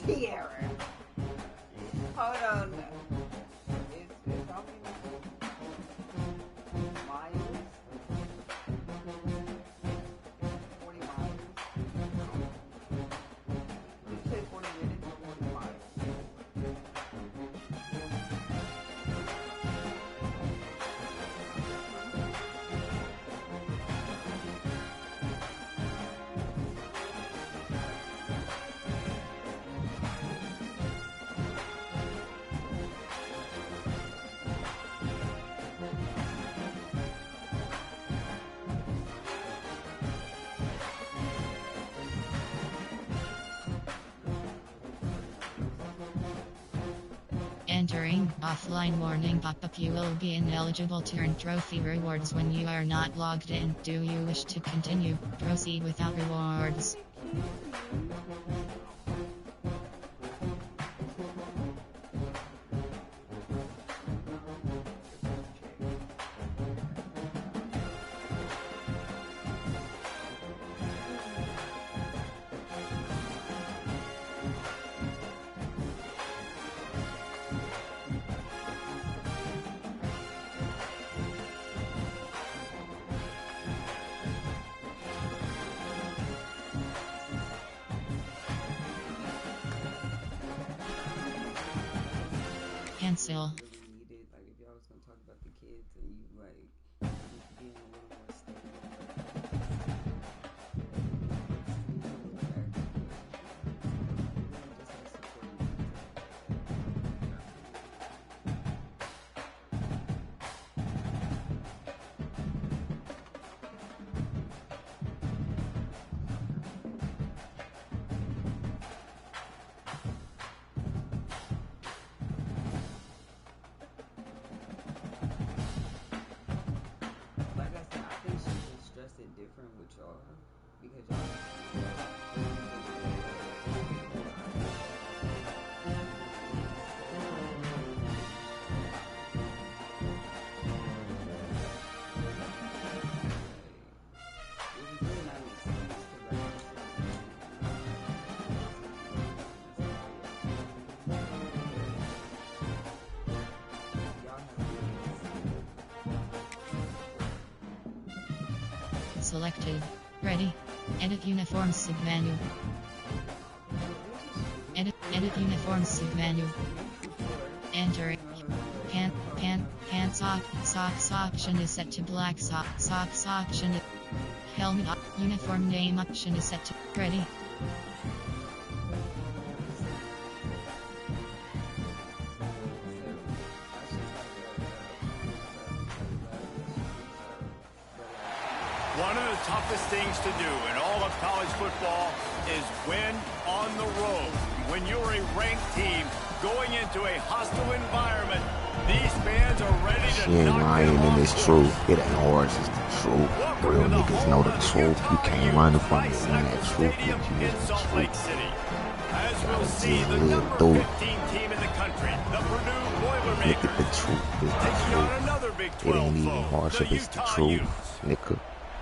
Sierra. Hold on. It's how many miles? 40 miles. Did you say 40 minutes or 40 miles? Entering offline warning pop-up. You will be ineligible to earn trophy rewards when you are not logged in. Do you wish to continue? Proceed without rewards. Cancel. Needed, like if y'all was gonna talk about the kids and you like being a little more stable. Different with y'all because y'all Selected. Ready. Edit uniform submenu. Edit uniform submenu. Entering. Pants socks option is set to black. Socks option. Helmet uniform name option is set to ready. One of the toughest things to do in all of college football is win on the road. When you're a ranked team going into a hostile environment, these fans are ready to knock them off. It's true. It ain't hard, it's the truth. Real niggas know the truth. You can't run from it when that truth is the truth. As we'll see, the number 15 team in the country, the Purdue Boilermakers, look at the truth. It's the taking on truth. another Big It 12 ain't even foe, hardship, the it's the Utah truth, Utes. nigga.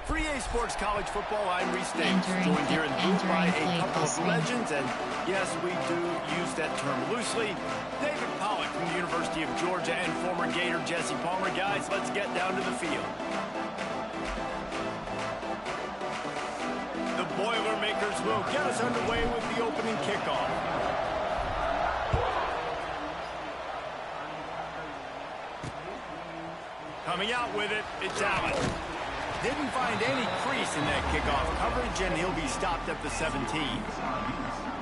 3A Sports College Football, I'm Reese Davis, Entering- joined here in the booth by a entering couple of play legends, and yes, we do use that term loosely. David Pollock from the University of Georgia and former Gator Jesse Palmer. Guys, let's get down to the field. The Boilermakers will get us underway with the opening kickoff. Coming out with it, it's Allen. Didn't find any crease in that kickoff coverage, and he'll be stopped at the 17.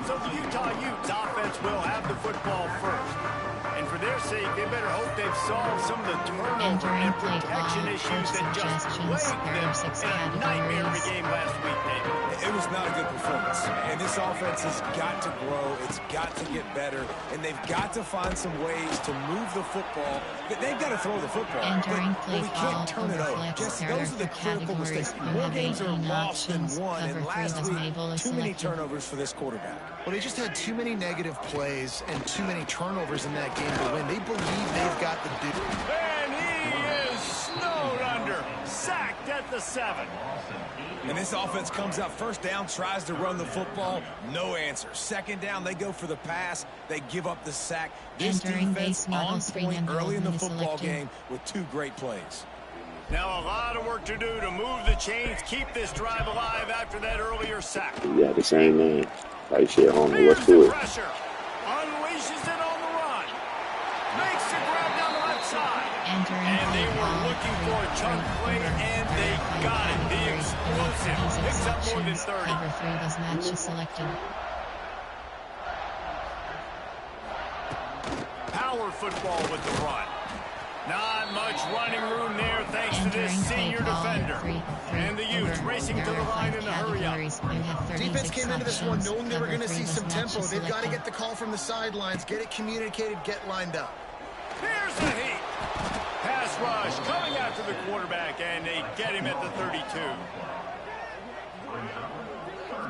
So So the Utah Utes offense will have the football first. And for their sake, they better hope they've solved some of the turnover and protection issues that just plagued them in a nightmare of a game last week, David. It was not a good performance, and this offense has got to grow. It's got to get better, and they've got to find some ways to move the football. They've got to throw the football, but we can't turn it over. Jesse, those are the critical mistakes. More games are lost than won, and last week, too many turnovers for this quarterback. Well, they just had too many negative plays and too many turnovers in that game to win. They believe they've got the dude. And he is snowed under, sacked at the 7. And this offense comes out first down, tries to run the football, no answer. Second down, they go for the pass, they give up the sack. This defense on point early in the football game with 2 great plays. Now a lot of work to do to move the chains, keep this drive alive after that earlier sack. Yeah, the same man. Right here, homie. Let's do it. Pressure. Unleashes it on the run. Makes the grab down the left side. And they were looking for a chunk play, and they got it. The explosive picks up more than 30. Cover 3 was match selected. Power football with the run. Not much running room there thanks to this senior defender. And the Utes racing to the line in a hurry-up. Defense came into this one knowing they were going to see some tempo. They've got to get the call from the sidelines, get it communicated, get lined up. Here's the heat. Pass rush coming after the quarterback, and they get him at the 32.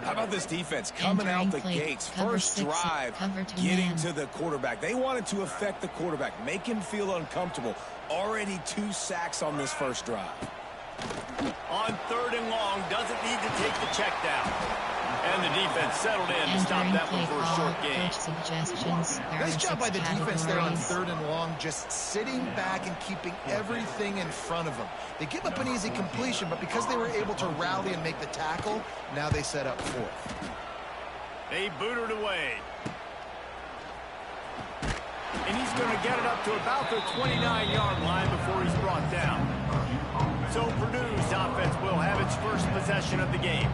How about this defense coming out the gates? First drive, getting to the quarterback. They wanted to affect the quarterback, make him feel uncomfortable. Already 2 sacks on this first drive. On 3rd and long, doesn't need to take the check down. And the defense settled in to stop that one for a short gain. Nice job by the defense there on 3rd and long, just sitting back and keeping everything in front of them. They give up an easy completion, but because they were able to rally and make the tackle, now they set up 4th. They booted away. And he's going to get it up to about the 29-yard line before he's brought down. So Purdue's offense will have its first possession of the game.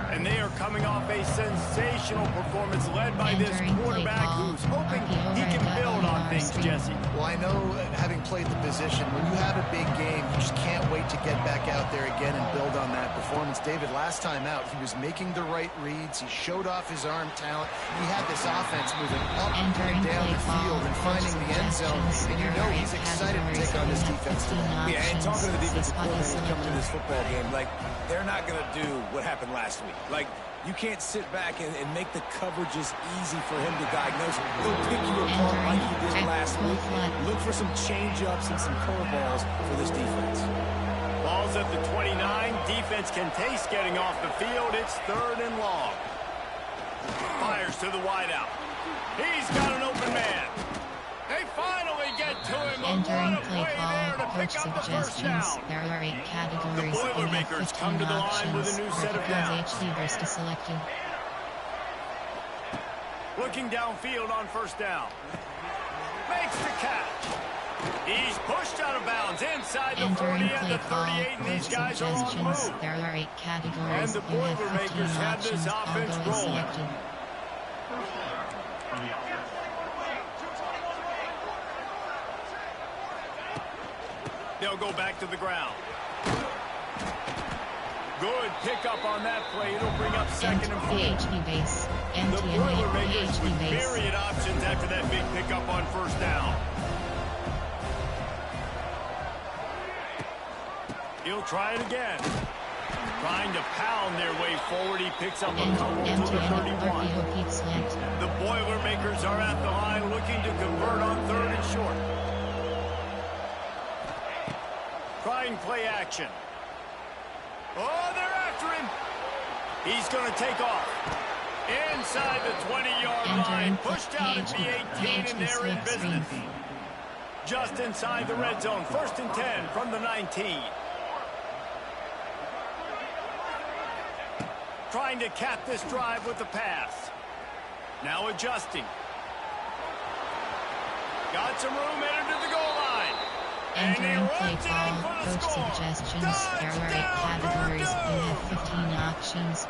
And they are coming off a sensational performance led by this quarterback who's hoping he can build on things, Jesse. Well, I know, having played the position, when you have a big game, you just can't wait to get back out there again and build on that performance. David, last time out, he was making the right reads. He showed off his arm talent. He had this offense moving up and down the field and finding the end zone. And you know he's excited to take on this defense today. Yeah, and talking to the defensive coordinator coming to this football game, like, they're not going to do what happened last week. Like, you can't sit back and make the coverages easy for him to diagnose. He'll pick you apart like he did last week. Look for some change-ups and some curveballs for this defense. Ball's at the 29. Defense can taste getting off the field. It's 3rd and long. Fires to the wideout. He's got an open man. They finally get to him. Entering play call, coach suggestions. There are 8 categories. The Boilermakers come to the line with a new set of downs. HD selected. Looking downfield on 1st down. Makes the catch. He's pushed out of bounds inside the 40 and the 38, and these guys are on the move. There are 8 categories. And the Boilermakers have this offense rolling. They'll go back to the ground. Good pickup on that play. It'll bring up 2nd and 4. PHP base. The Boilermakers with myriad options after that big pickup on 1st down. He'll try it again. Trying to pound their way forward. He picks up a couple to the 31. The Boilermakers are at the line looking to convert on 3rd and short. Trying play action. Oh, they're after him. He's going to take off. Inside the 20-yard line. Pushed out at the 18, and they're in business. Just inside the red zone. 1st and 10 from the 19. Trying to cap this drive with the pass. Now adjusting. Got some room, entered to the goal line. Entering play call, coach suggestions. There are 8 categories. You have 15 options.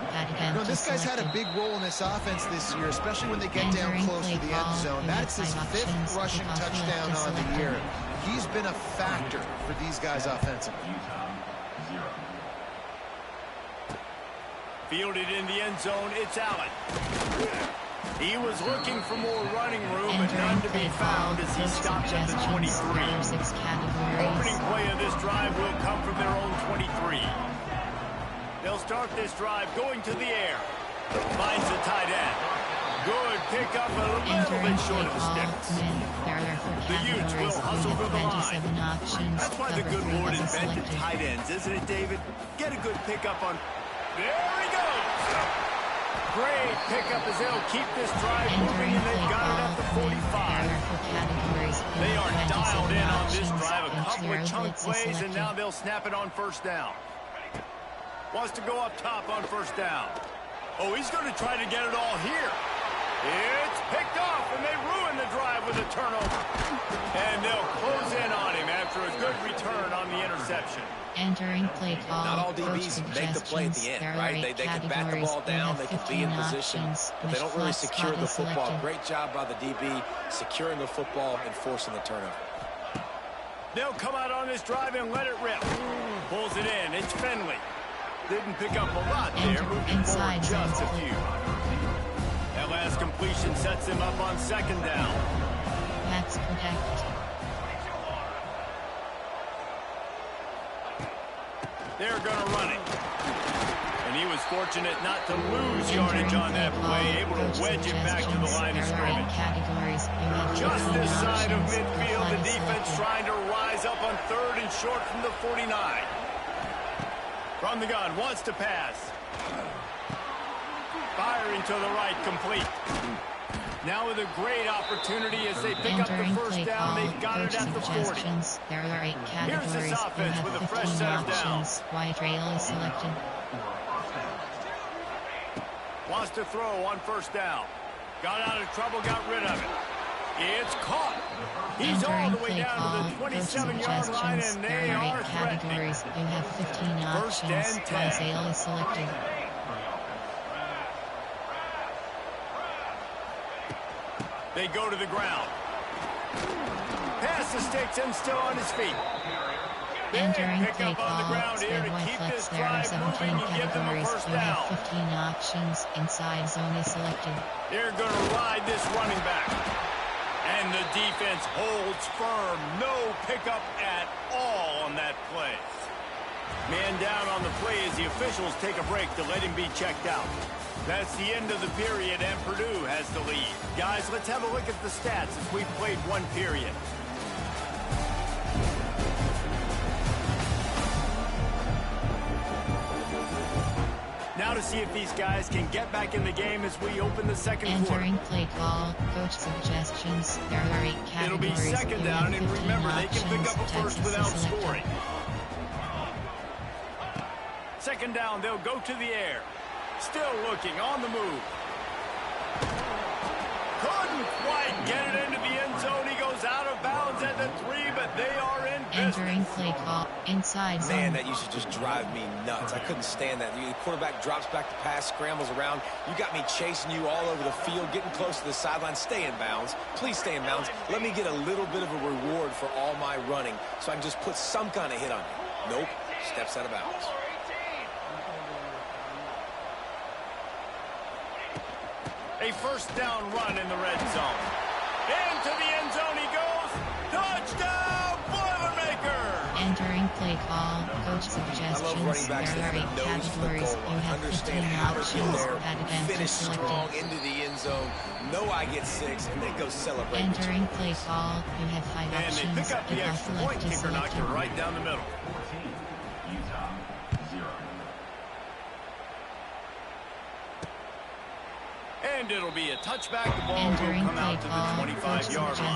No, this guy's had a big role in this offense this year, especially when they get down close to the end zone. That's his 5th rushing touchdown on the year. He's been a factor for these guys offensively. Fielded in the end zone, it's Allen. He was looking for more running room, but none to be found as he stopped at the 23. Opening play of this drive will come from their own 23. They'll start this drive going to the air. Finds the tight end. Good pickup, a little bit short of the sticks. The Utes will hustle for the line. That's why the good Lord invented tight ends, isn't it, David? Get a good pickup on... There he goes! Great pickup as they'll keep this drive moving, and they've got it at the 45. They are dialed in on this drive. A couple of chunk plays, and now they'll snap it on first down. Wants to go up top on first down. Oh, he's going to try to get it all here. It's picked off, and they ruin the drive with a turnover. And they'll close in on him after a good return on the interception. Entering play call. Not all DBs make the play at the end, right? They can bat the ball down, they can be in position, but they don't really secure the football. Great job by the DB securing the football and forcing the turnover. They'll come out on this drive and let it rip. Pulls it in. It's Finley. Didn't pick up a lot there, moving forward just a few. That last completion sets him up on second down. Max protect. They're going to run it. And he was fortunate not to lose yardage on that play, able to wedge it back to the line of scrimmage. Just this side of midfield, the defense trying to rise up on 3rd and short from the 49. From the gun, wants to pass. Firing to the right, complete. Now with a great opportunity as they pick up the first down, they've got it at the 40. There are 8 categories. Here's this offense with a fresh set of downs. White rail is selected. Wants to throw on first down. Got out of trouble, got rid of it. It's caught. He's all the way down to the 27-yard line, and they are threatening. You have 15 options. First and 10. Rail is selected. They go to the ground. Pass the sticks and still on his feet. Entering play call, stand Y flex. There are 17 categories. You have 15 options. Inside zone is selected. They're going to ride this running back. And the defense holds firm. No pickup at all on that play. Man down on the play as the officials take a break to let him be checked out. That's the end of the period, and Purdue has the lead. Guys, let's have a look at the stats as we've played one period. Now to see if these guys can get back in the game as we open the second quarter. Entering play call, coach suggestions. There are 8 categories. It'll be second down, and remember, they can pick up a first without scoring. Second down, they'll go to the air. Still looking, on the move. Couldn't quite get it into the end zone. He goes out of bounds at the 3, but they are in business. Entering play call, inside zone. Man, that used to just drive me nuts. I couldn't stand that. The quarterback drops back to pass, scrambles around. You got me chasing you all over the field, getting close to the sideline. Stay in bounds. Please stay in bounds. Let me get a little bit of a reward for all my running so I can just put some kind of hit on you. Nope. Steps out of bounds. A first down run in the red zone. Into the end zone he goes. Touchdown, Boilermaker! Entering play call, coach suggestions. I love running backs that there have are 8 a nose for the categories. goal You line. have 15 Understand how to get options. there, That event finish is selected. strong into the end zone. Know I get 6, and then go celebrate. Entering play call, you have 5 And options. they pick up the If extra off point left is kicker, knocked it selected. right down the middle. And it'll be a touchback. The ball Entering will come out play to call, the 25-yard line.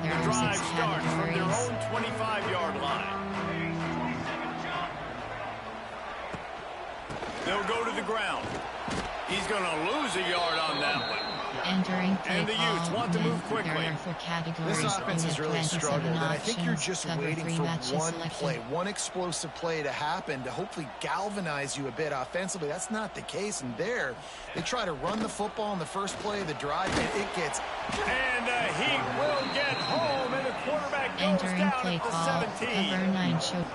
There The are drive 6 starts from their categories. own 25-yard line. They'll go to the ground. He's going to lose a yard on that one. Entering play And the Utes want to move quickly. There are 4 categories. This offense has really struggled, and I think you're just Cover waiting 3 for matches one selected. play, one explosive play to happen to hopefully galvanize you a bit offensively. That's not the case, and there, they try to run the football in the first play of the drive, and it gets... And he will get home, and the quarterback goes Entering down play at the call. 17. Cover 9 show.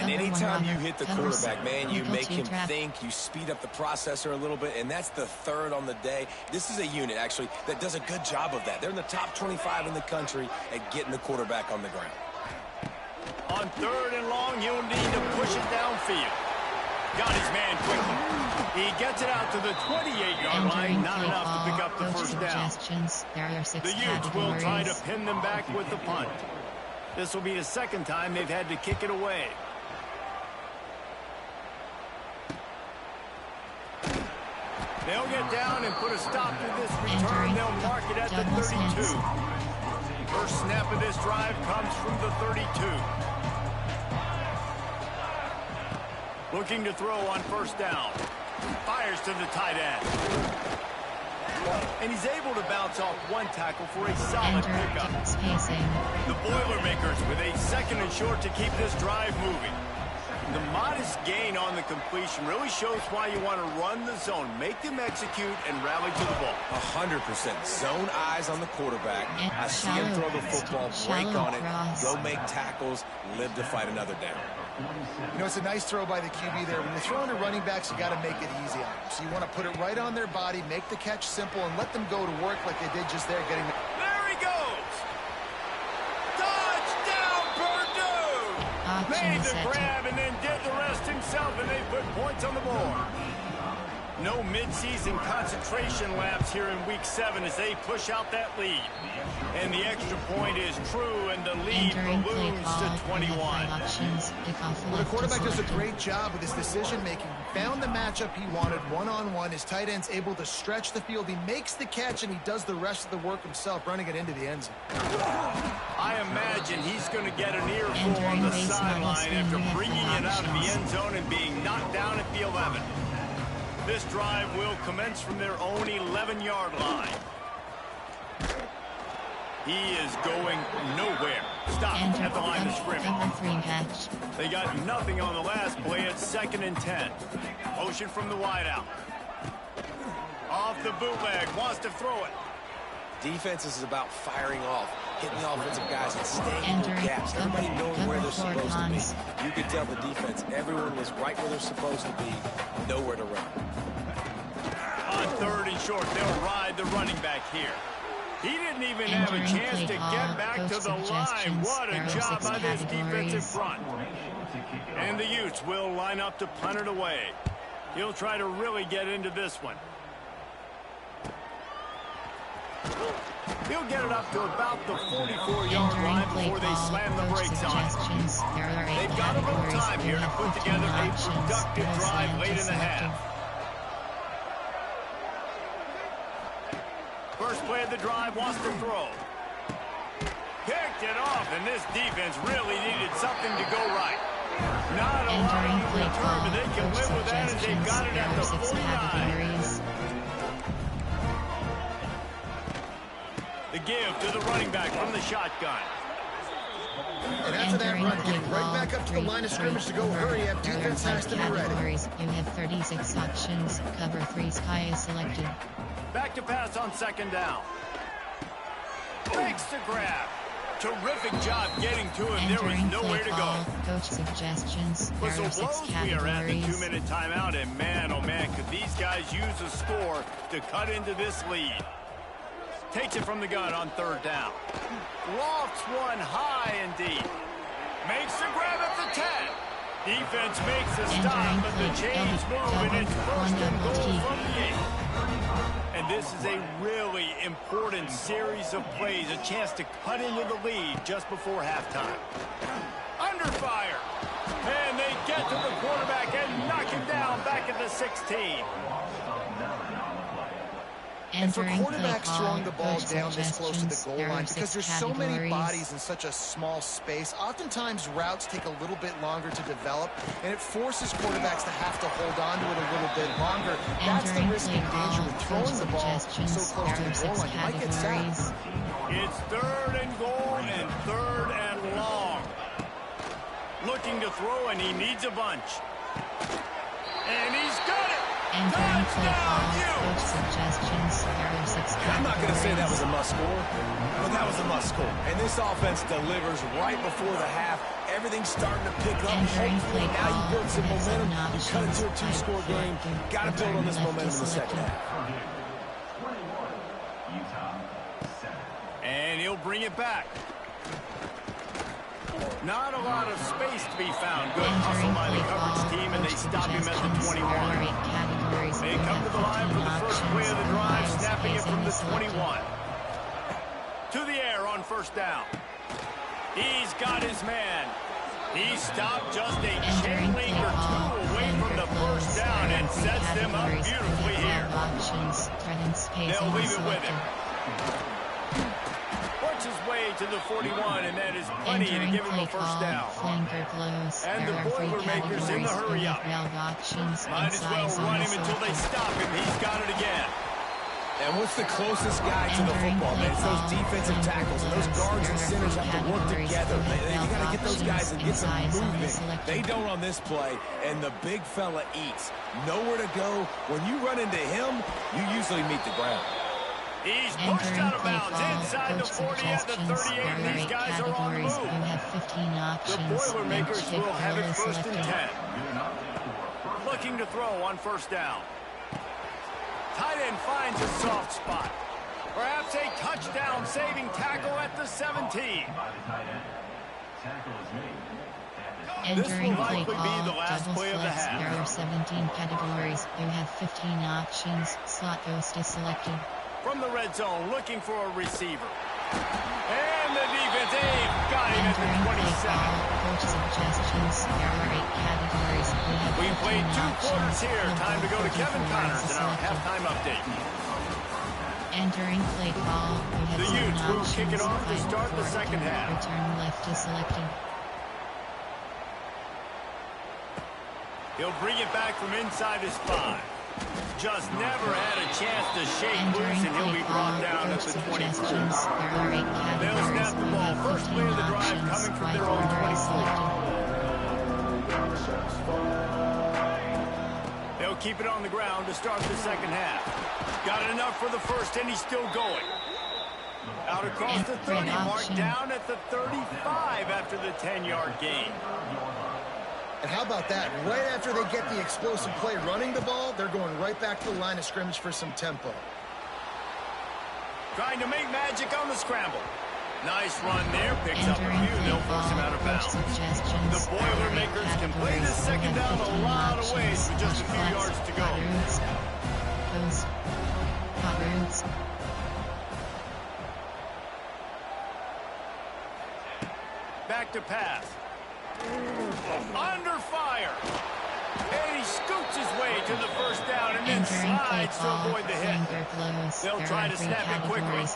And anytime you hit the quarterback, man, you Eagle make 2 him trap. think, you speed up the processor a little bit, and that's the 3rd on the day. This is a unit, actually, that does a good job of that. They're in the top 25 in the country at getting the quarterback on the ground. On 3rd and long, he'll need to push it downfield. Got his man quickly. He gets it out to the 28-yard line, not enough to pick up the first down. There are 6 The Utes will try to pin them back with the punt. This will be the 2nd time they've had to kick it away. They'll get down and put a stop to this return. They'll mark it at the 32. First snap of this drive comes from the 32. Looking to throw on first down. Fires to the tight end. And he's able to bounce off one tackle for a solid pickup. The Boilermakers with a 2nd and short to keep this drive moving. The modest gain on the completion really shows why you want to run the zone. Make them execute and rally to the ball. 100%. Zone eyes on the quarterback. I see him throw the football, break on it, go make tackles, live to fight another down. You know, it's a nice throw by the QB there. When you're throwing to running backs, you got to make it easy on them. So you want to put it right on their body, make the catch simple, and let them go to work like they did just there, getting the... There he goes! Touchdown, Purdue! Made the grab and then did the rest himself, and they put points on the board. No mid-season concentration laps here in Week 7 as they push out that lead. And the extra point is true, and the lead balloons to 21. Well, the quarterback does a great job with his decision-making. He found the matchup he wanted one-on-one. His tight end's able to stretch the field. He makes the catch, and he does the rest of the work himself, running it into the end zone. I imagine he's going to get an earful on the sideline after bringing it out of the end zone and being knocked down at the 11. This drive will commence from their own 11-yard line. He is going nowhere. Stop at the line of scrimmage. They got nothing on the last play. It's 2nd and 10. Motion from the wideout. Off the bootleg. Wants to throw it. Defense is about firing off, hitting the offensive guys and staying in their gaps. Everybody knowing where they're supposed to be. You could tell the defense, everyone was right where they're supposed to be, nowhere to run. On 3rd and short, they'll ride the running back here. He didn't even have a chance to get back to the line. What a job by this defensive front. And the Utes will line up to punt it away. He'll try to really get into this one. He'll get it up to about the 44-yard line before they slam the brakes on it. They've got a little time here to put together a productive drive late in the half. First play of the drive, wants to throw. Picked it off, and this defense really needed something to go right. Not a lot on the return, but they can live with that as they've got it at the 49. The give to the running back from the shotgun. And after that run, getting right back up to the line of scrimmage to go hurry up. Defense has to be ready. You have 36 options. Cover 3 Sky is selected. Back to pass on 2nd down. Makes the grab. Terrific job getting to him. There was nowhere to go. Coach suggestions. Whistle blows. We are at the 2-minute timeout, and man, oh man, could these guys use a score to cut into this lead. Takes it from the gun on 3rd down. Lofts one high and deep. Makes the grab at the 10. Defense makes a stop, but the chains move, and it's 1st and goal from the 8. And this is a really important series of plays, a chance to cut into the lead just before halftime. Under fire. And they get to the quarterback and knock him down back at the 16. And for quarterbacks throwing the ball down this close to the goal line, because there's so many bodies in such a small space, oftentimes routes take a little bit longer to develop, and it forces quarterbacks to have to hold on to it a little bit longer. That's the risk and danger with throwing the ball so close to the goal line. You might get sacked. It's 3rd and goal and 3rd and long. Looking to throw, and he needs a bunch. And he's got it! Entering play call, coach suggestions, there are 6 categories. I'm not going to say that was a must score, but that was a must score. And this offense delivers right before the half. Everything's starting to pick up. Entering play now you call, build some momentum. You cut it to a options, 2-score game. Got to build on this momentum in the second half. And he'll bring it back. Not a lot of space to be found. Good hustle by the coverage team, and they stop him at the 21. They come to the line for the first play of the drive, snapping it from the 21. To the air on 1st down. He's got his man. He stopped just a chain link or 2 away from the 1st down and sets them up beautifully here. They'll leave it with him. Works his way to the 41, and that is plenty to give him a 1st down. And the Boilermakers in the hurry up. Might as well run him until they stop him. He's got it again. And what's the closest guy to the football, man? It's those defensive tackles. And those guards and centers have to work together. You got to get those guys and get some movement. They don't on this play, and the big fella eats. Nowhere to go. When you run into him, you usually meet the ground. He's pushed out of bounds inside the 40 at the 38, and these guys are on the move. The Boilermakers will have it 1st and 10. Looking to throw on 1st down. Tight end finds a soft spot. Perhaps a touchdown-saving tackle at the 17. Entering play call, double flex, there are 17 categories. You have 15 options. Slot ghost is selected. From the red zone, looking for a receiver. And the defense, they've got him at the 27. Coach suggestions, there are 8 categories. We played 2 quarters here. Time to go to Kevin Connors in our halftime update. Entering play call, we have the Utes will kick it off to start the second half. Return left is selected. He'll bring it back from inside his 5. Just never had a chance to shake loose, and he'll be brought down at the 24. They'll snap the ball. First play of the drive coming from their own 24. They'll keep it on the ground to start the second half. Got enough for the 1st, and he's still going. Out across the 30 mark, down at the 35 after the 10-yard gain. And how about that? Right after they get the explosive play running the ball, they're going right back to the line of scrimmage for some tempo. Trying to make magic on the scramble. Nice run there. Picks up a few. They'll force him out of bounds. The Boilermakers can play this second down a lot of ways with just a few yards to go. Back to pass. Under fire. And he scoots his way to the 1st down and then slides to avoid the hit. They'll try to snap it quickly.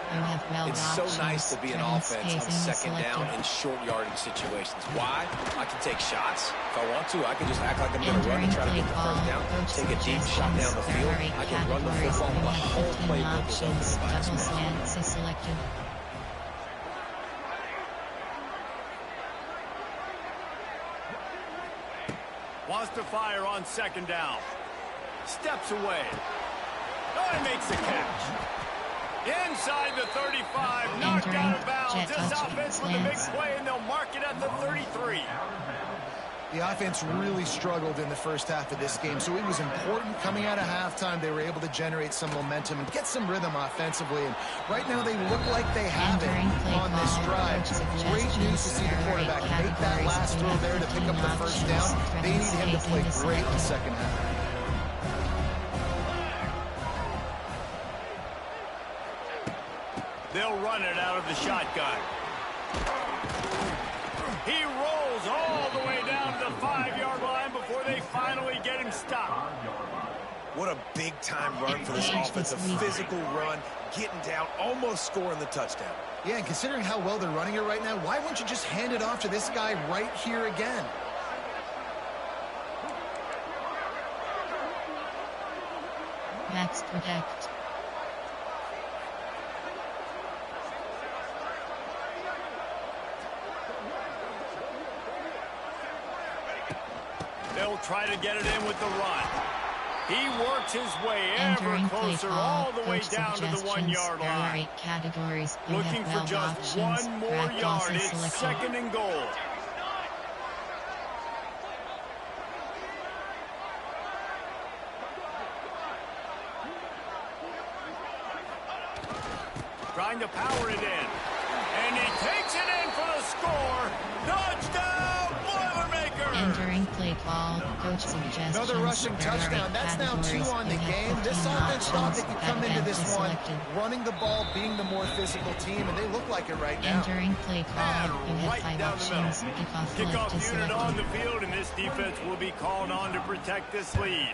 It's so nice to be an offense on 2nd down in short yardage situations. Why? I can take shots. If I want to, I can just act like I'm going to run and try to get the 1st down. Take a deep shot down the field. I can run the football. The whole playbook is open by this man. Wants to fire on 2nd down. Steps away. Oh, he makes the catch. Inside the 35, knocked out of bounds. This offense with a big play, and they'll mark it at the 33. The offense really struggled in the 1st half of this game, so it was important coming out of halftime. They were able to generate some momentum and get some rhythm offensively, and right now they look like they have it on this drive. Great news to see the quarterback make that last throw there to pick up the 1st down. They need him to play great in the second half. They'll run it out of the shotgun. He rolls all the way down to the 5-yard line before they finally get him stopped. What a big-time run for this offense. A physical run, getting down, almost scoring the touchdown. Yeah, and considering how well they're running it right now, why wouldn't you just hand it off to this guy right here again? Max protect. They'll try to get it in with the run. He works his way ever closer, all the way down to the 1-yard line. 8 categories. Looking for just one more yard. It's second and goal. Trying to power it in. And he takes it in for the score. Touchdown, Boilermakers! Entering play call. Coach suggestions. Another rushing touchdown. That's now 2 on the game. This offense thought they could come into this one running the ball, being the more physical team, and they look like it right now. Entering play call. You have 5 options. Kickoff unit on the field, and this defense will be called on to protect this lead.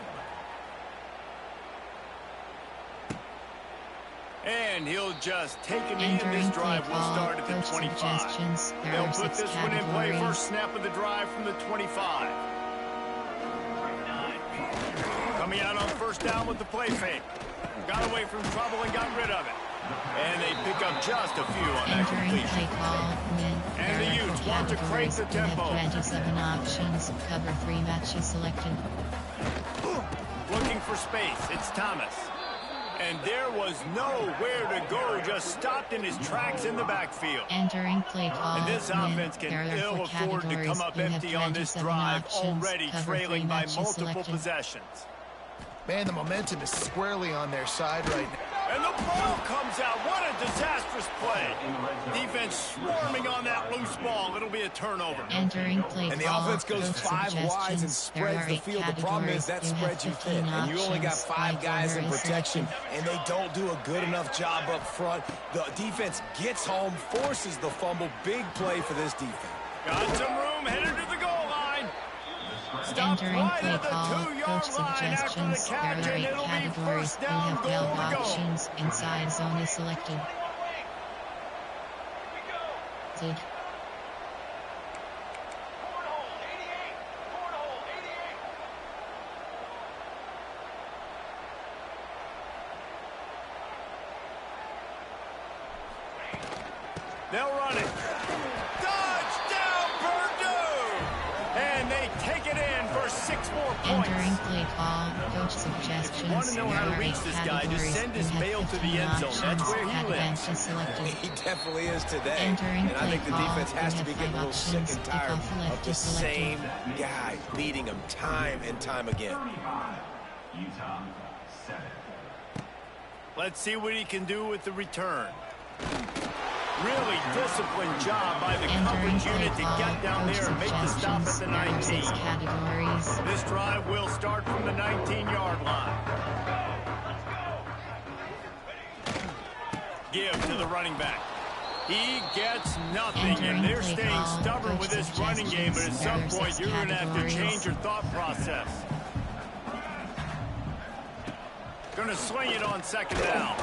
And he'll just take him in. This drive will start at the 25. They'll put this one in play. First snap of the drive from the 25. Coming out on first down with the play fake. Got away from trouble and got rid of it. And they pick up just a few on that completion. And the Utes want to crank the tempo. 27 options. Cover 3 matches selected. Looking for space. It's Thomas. And there was nowhere to go, just stopped in his tracks in the backfield. Entering play call. And this offense can ill afford to come up empty on this drive, already trailing by multiple possessions. Man, the momentum is squarely on their side right now. And the ball comes out. What a disastrous play. Defense swarming on that loose ball. It'll be a turnover. Entering play and the offense goes 5 wides and spreads the field. The problem is that spreads you thin. And you only got 5 guys in protection, and they don't do a good enough job up front. The defense gets home, forces the fumble. Big play for this defense. Got some room, headed to the goal line. Stopped right at the 2-yard line after the catch, and it'll be first down, goal to go. Options. Inside zone is selected. They'll run it. Touchdown, Purdue! And they take it in for 6 more points. Entering play call. Coach suggestions. If you want to know how to reach this guy, just send his mail to the end zone. That's where he lives. He definitely is today. Entering and I think the defense has to be getting a little sick options. and tired of the same guy beating him time and time again. Let's see what he can do with the return. Really disciplined job by the coverage unit to get down there and make the stop at the 19. This drive will start from the 19-yard line. Give to the running back. He gets nothing, and they're staying stubborn with this running game, but at some point you're going to have to change your thought process. Going to swing it on second down.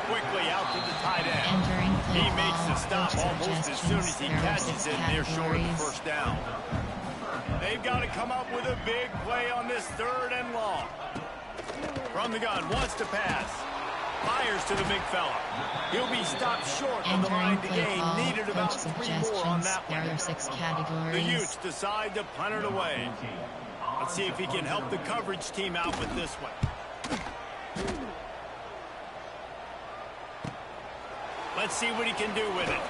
Quickly out to the tight end. He makes the stop almost as soon as he catches it, and they're short of the first down. They've got to come up with a big play on this 3rd and long. From the gun, wants to pass. Fires to the big fella. He'll be stopped short on the line to gain. Needed about 3 more on that one. The Utes decide to punt it away. Let's see if he can help the coverage team out with this one. Let's see what he can do with it.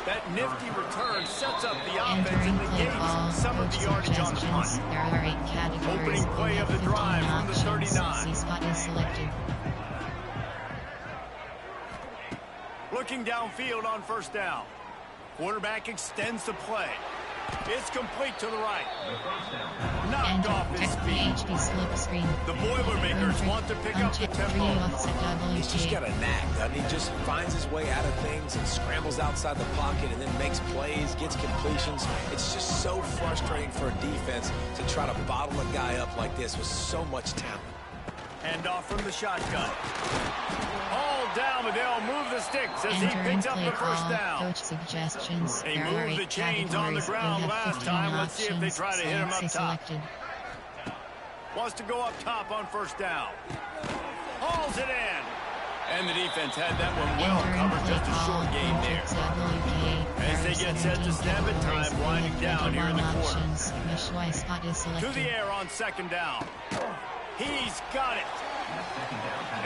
That nifty return sets up the offense and negates some of the yardage on the punt. Opening play of the drive from the 39. Looking downfield on first down. Quarterback extends the play. It's complete to the right. Knocked off his feet. The Boilermakers want to pick up the tempo. He's just got a knack, doesn't he? Just finds his way out of things and scrambles outside the pocket and then makes plays, gets completions. It's just so frustrating for a defense to try to bottle a guy up like this with so much talent. Hand off from the shotgun. All down, but they'll move the sticks as he picks up the first down. Coach suggestions. They moved the chains on the ground last time. Let's see if they try to hit him up top. Wants to go up top on first down. Hauls it in. And the defense had that one well covered. Just a short gain there. As they get set to snap it, time winding down here in the quarter. To the air on second down. He's got it.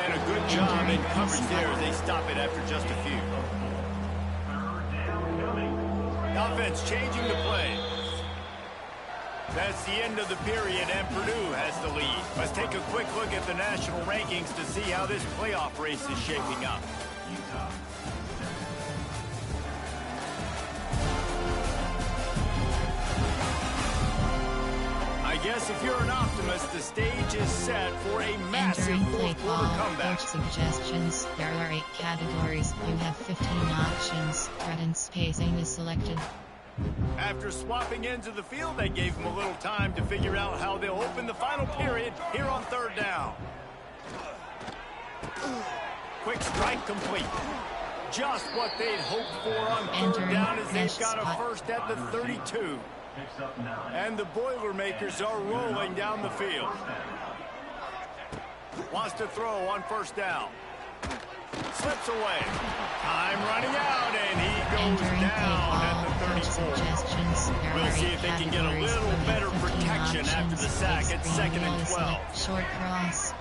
And a good job in coverage there as they stop it after just a few. Offense changing the play. That's the end of the period, and Purdue has the lead. Let's take a quick look at the national rankings to see how this playoff race is shaping up. I guess if you're an optimist, the stage is set for a massive fourth-quarter comeback. Coach suggestions. There are 8 categories. You have 15 options. Threatened spacing is selected. After swapping ends of the field, they gave him a little time to figure out how they'll open the final period here on third down. Quick strike complete. Just what they'd hoped for on third down as they've got a first at the 32. And the Boilermakers are rolling down the field. Wants to throw on first down. Slips away. Time running out, and he goes down at the 34. We'll see if they can get a little better protection after the sack at 2nd and 12. Short cross.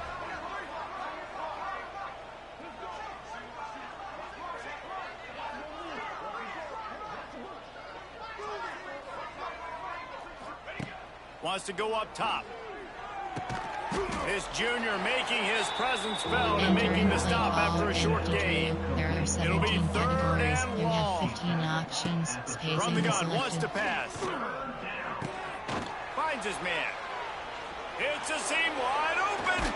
Wants to go up top. This junior making his presence felt and making the stop after a short gain. It'll be third and long. From the gun, wants to pass. Finds his man. It's a seam wide open.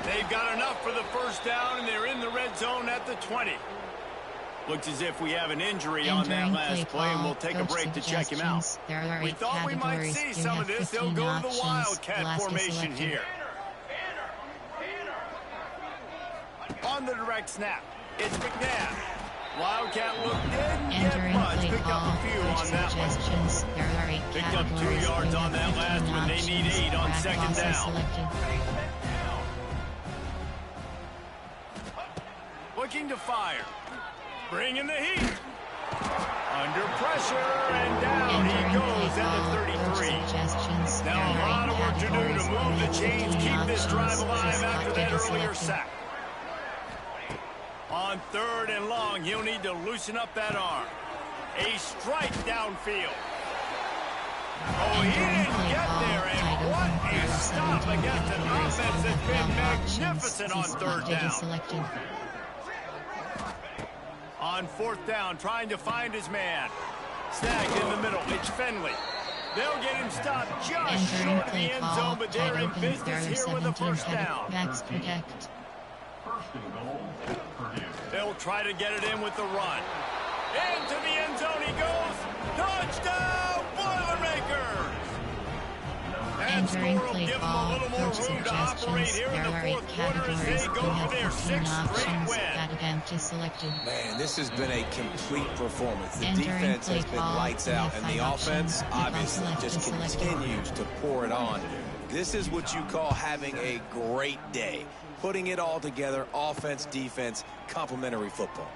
They've got enough for the first down, and they're in the red zone at the 20. Looks as if we have an injury on that last play, and we'll take a break to check him out. We thought we might see some of this. They'll go to the Wildcat formation here. On the direct snap, it's McNabb. Wildcat look didn't get much. Picked up a few on that one. Picked up 2 yards on that last one. They need 8 on second down. Looking to fire. Bringing the heat. Under pressure, and down he goes at the 33. Now a lot of work to do to move the chains, keep this drive alive after that earlier sack. On third and long, he'll need to loosen up that arm. A strike downfield. Oh, he didn't get there, and what a stop against an offense that's been magnificent on third down. On fourth down, trying to find his man. Snagged in the middle, it's Finley. They'll get him stopped just short of the end zone, but they're in business here with a first down. Max protect. They'll try to get it in with the run. Into the end zone he goes. Touchdown, Boilermakers! And score will give them a little more room to operate here in the fourth quarter as they go for their 6th straight win. Man, this has been a complete performance. The defense has been lights out, and the offense obviously just continues to pour it on. This is what you call having a great day. Putting it all together, offense, defense, complementary football.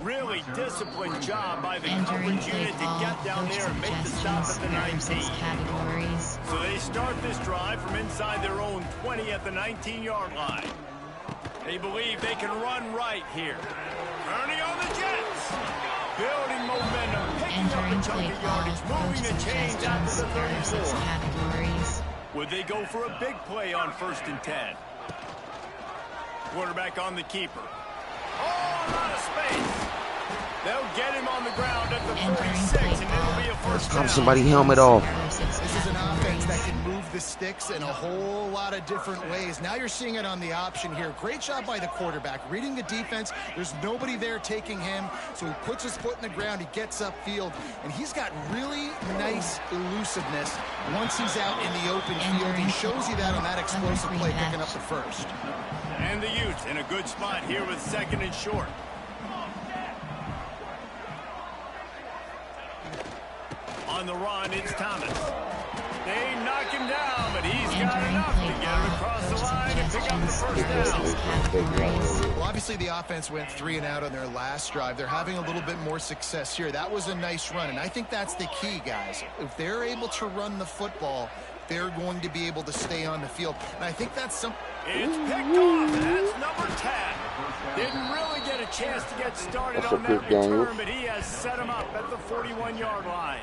Really disciplined job by the coverage unit to get down there and make the stop at the 19. So they start this drive from inside their own 20 at the 19-yard line. They believe they can run right here. Turning on the Jets. Building momentum, picking up a chunk of yardage, moving the chains after the 34. Would they go for a big play on 1st and 10? Quarterback on the keeper. Oh, a lot of space. They'll get him on the ground at the 46, and it'll be a first down. Somebody helmet off. This is an offense offense that can move the sticks in a whole lot of different ways. Now you're seeing it on the option here. Great job by the quarterback. Reading the defense, there's nobody there taking him, so he puts his foot in the ground, he gets upfield, and he's got really nice elusiveness once he's out in the open field. He shows you that on that explosive play, picking up the first. And the Utes in a good spot here with 2nd and short. On the run, it's Thomas. They knock him down, but he's got enough to get him across the line and pick up the first down. Well, obviously the offense went 3 and out on their last drive. They're having a little bit more success here. That was a nice run, and I think that's the key, guys. If they're able to run the football, they're going to be able to stay on the field. And I think that's some... It's picked off. That's number 10. Didn't really get a chance to get started on that return, but he has set him up at the 41-yard line.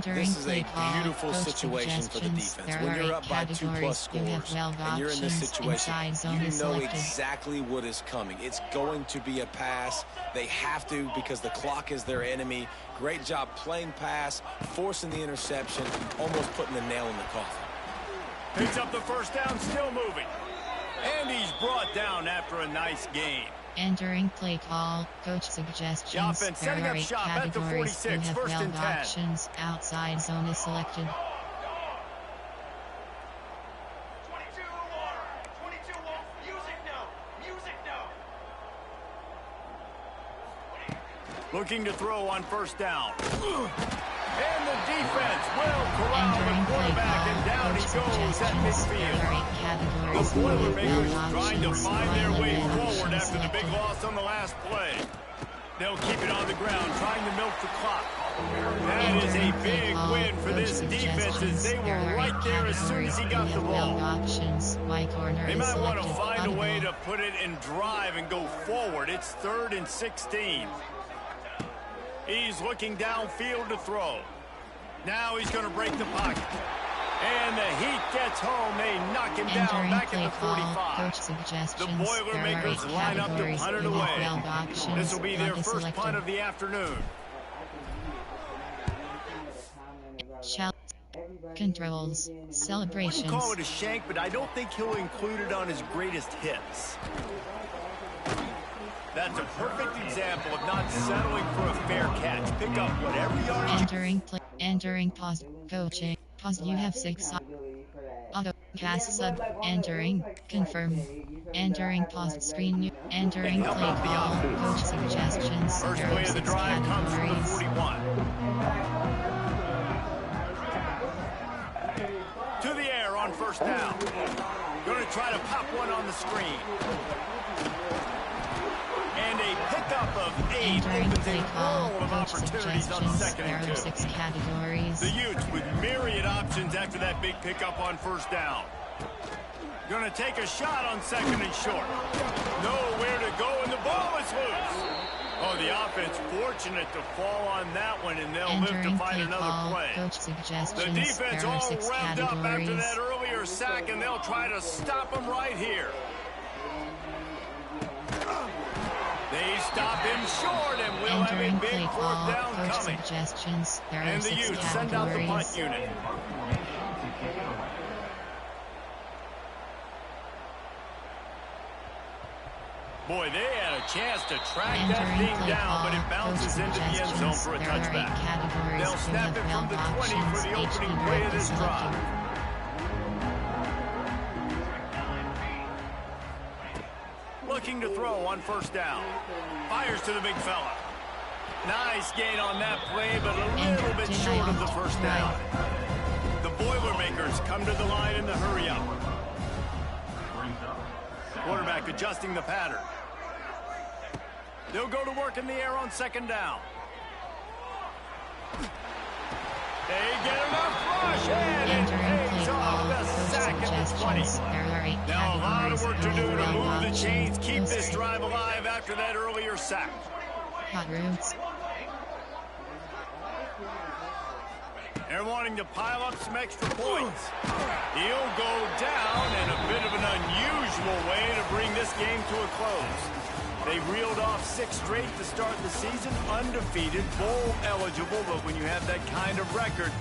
This is a beautiful situation for the defense. When you're up by 2+ scores and you're in this situation, you know exactly what is coming. It's going to be a pass. They have to because the clock is their enemy. Great job playing pass, forcing the interception, almost putting the nail in the coffin. Picks up the first down, still moving. And he's brought down after a nice gain. Entering play call, coach suggestions, setting up shop at the 46, first and 10. Options, outside zone is selected. 22 music no. Looking to throw on first down. And the defense will corral the quarterback, and down he goes at midfield. The Boilermakers trying to find their way forward after the big loss on the last play. They'll keep it on the ground, trying to milk the clock. That is a big win for this defense, as they were right there as soon as he got the ball. They might want to find a way to put it in drive and go forward. It's 3rd and 16. He's looking downfield to throw. Now he's going to break the pocket. And the Heat gets home. They knock him down back at the 45. The Boilermakers line up to punt it away. This will be their first punt of the afternoon. Controls, celebrations. I wouldn't call it a shank, but I don't think he'll include it on his greatest hits. That's a perfect example of not settling for a fair catch. Pick up whatever yardage. Entering pause, coaching, pause, you have 6. Auto, cast sub, entering, confirm. Entering pause screen, entering play call, coach suggestions, first play of the drive comes from the 41. To the air on first down. Going to try to pop one on the screen. And a pickup of 8 opens a world of opportunities on 2nd and 2. 6 categories. The Utes with myriad options after that big pickup on first down. Going to take a shot on 2nd and short. Nowhere to go, and the ball is loose. Oh, the offense fortunate to fall on that one, and they'll live to find another play. The defense all revved up after that earlier sack, and they'll try to stop them right here. They stop him short, and we'll have a big 4th down coming. And the Utes send out the punt unit. Boy, they had a chance to track that thing down, but it bounces into the end zone for a touchback. They'll snap it from the 20 for the opening play of this drive. Looking to throw on first down. Fires to the big fella. Nice gain on that play, but a little bit short of the first down. The Boilermakers come to the line in the hurry up. Quarterback adjusting the pattern. They'll go to work in the air on 2nd down. They get enough rush, and it pays off the sack at the 20. Now a lot of work to do to move the chains, keep this drive alive after that earlier sack. Hot roots. They're wanting to pile up some extra points. He'll go down in a bit of an unusual way to bring this game to a close. They reeled off 6 straight to start the season, undefeated, bowl eligible, but when you have that kind of record,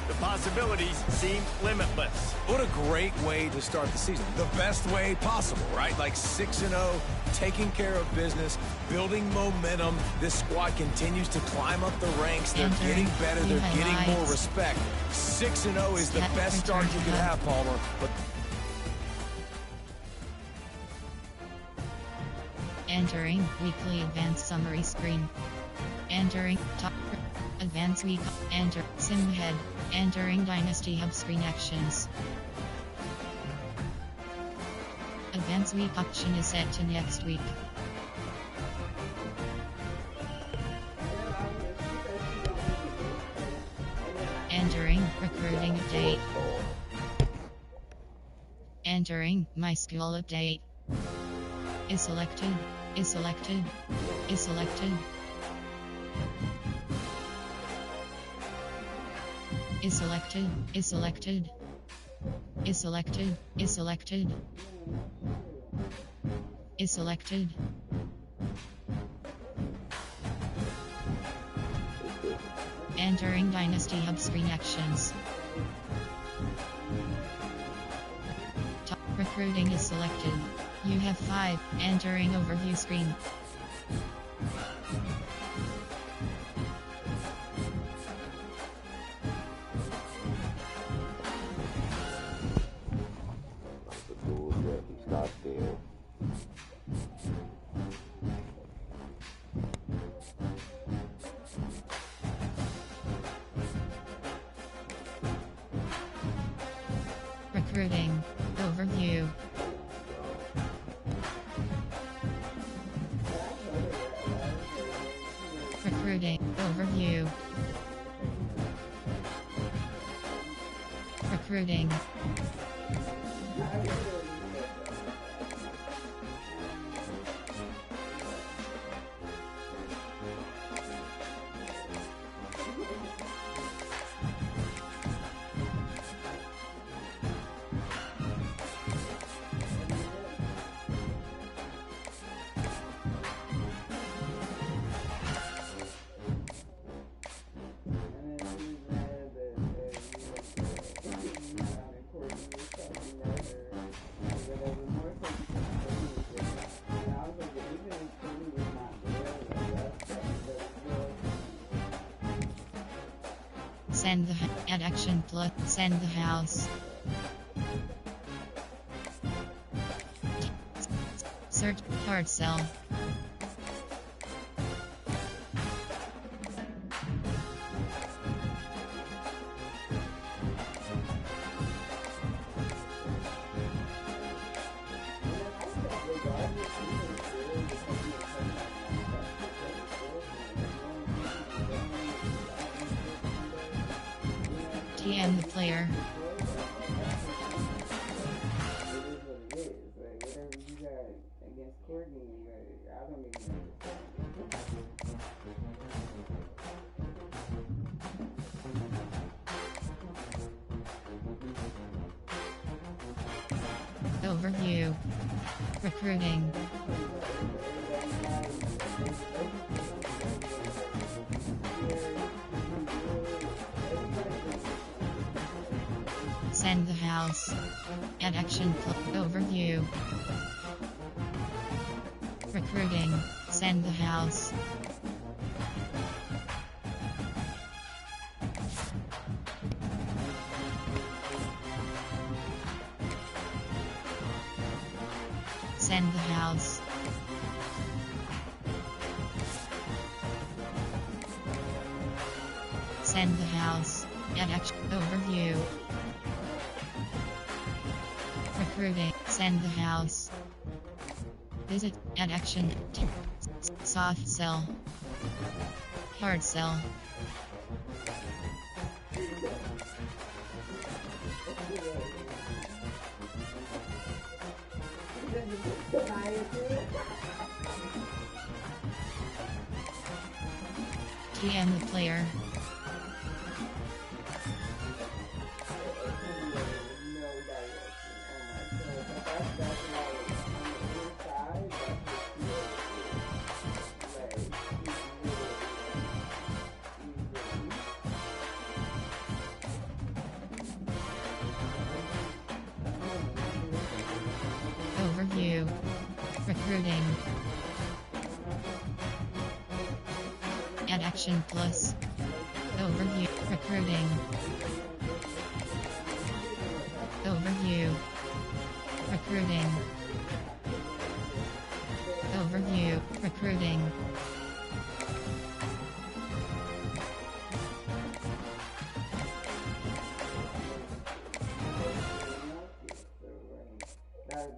The possibilities seem limitless. What a great way to start the season. The best way possible, right? Like 6-0, taking care of business, building momentum. This squad continues to climb up the ranks. They're getting better. They're getting more respect. 6-0 is the best start you could have, Palmer. But entering weekly advanced summary screen. Entering top advanced week. Enter Simhead. Entering Dynasty Hub screen actions. Advanced week option is set to next week. Entering recruiting update. Entering my school update. Is selected. Is selected. Is selected. Is selected. Is selected. Is selected. Is selected. Is selected. Entering Dynasty Hub screen actions. Top recruiting is selected. You have 5. Entering overview screen. Recruiting overview. Recruiting overview. Recruiting. Send the add action plus send the house. Search hard sell. TM the player. Overview. Recruiting. Send the house. Add action overview. Recruiting. Send the house. Send the house. Send the house. Add action overview. Recruiting. Send the house. Visit. Add action. Soft sell. Hard sell. TM the player. Recruiting. Add Action Plus. Overview. Recruiting. Overview. Recruiting. Overview. Recruiting.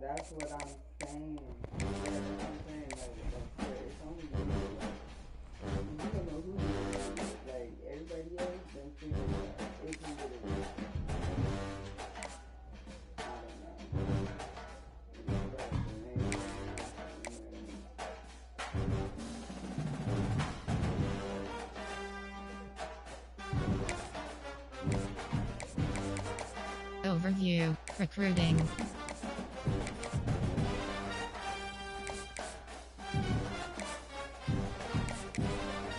That's what I'm saying. It's only you don't know who it is. Like everybody else, then figure it out. It's who it is. I don't know. Overview. Recruiting.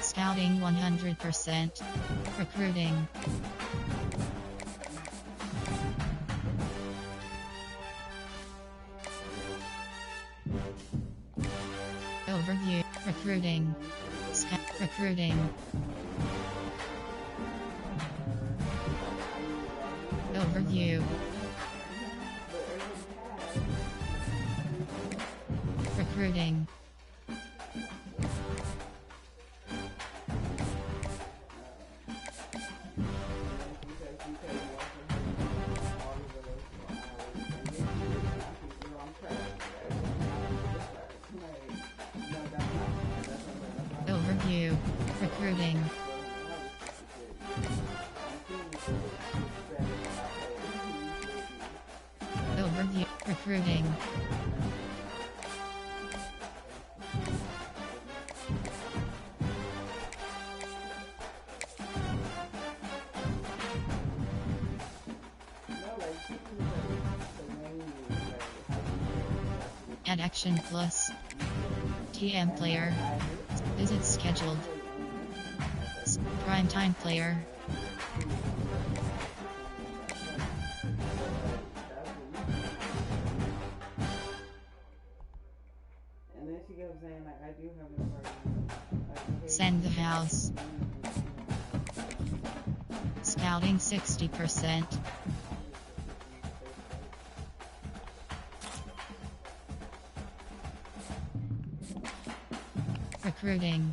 Scouting 100%. Recruiting. Overview. Recruiting. Recruiting. Overview. Recruiting. Overview. Recruiting. Overview. Recruiting. Add Action Plus. TM Player. Visit scheduled. Primetime Player. And then she kept saying, like, I do have an apartment. Send the house. Scouting 60%. Recruiting.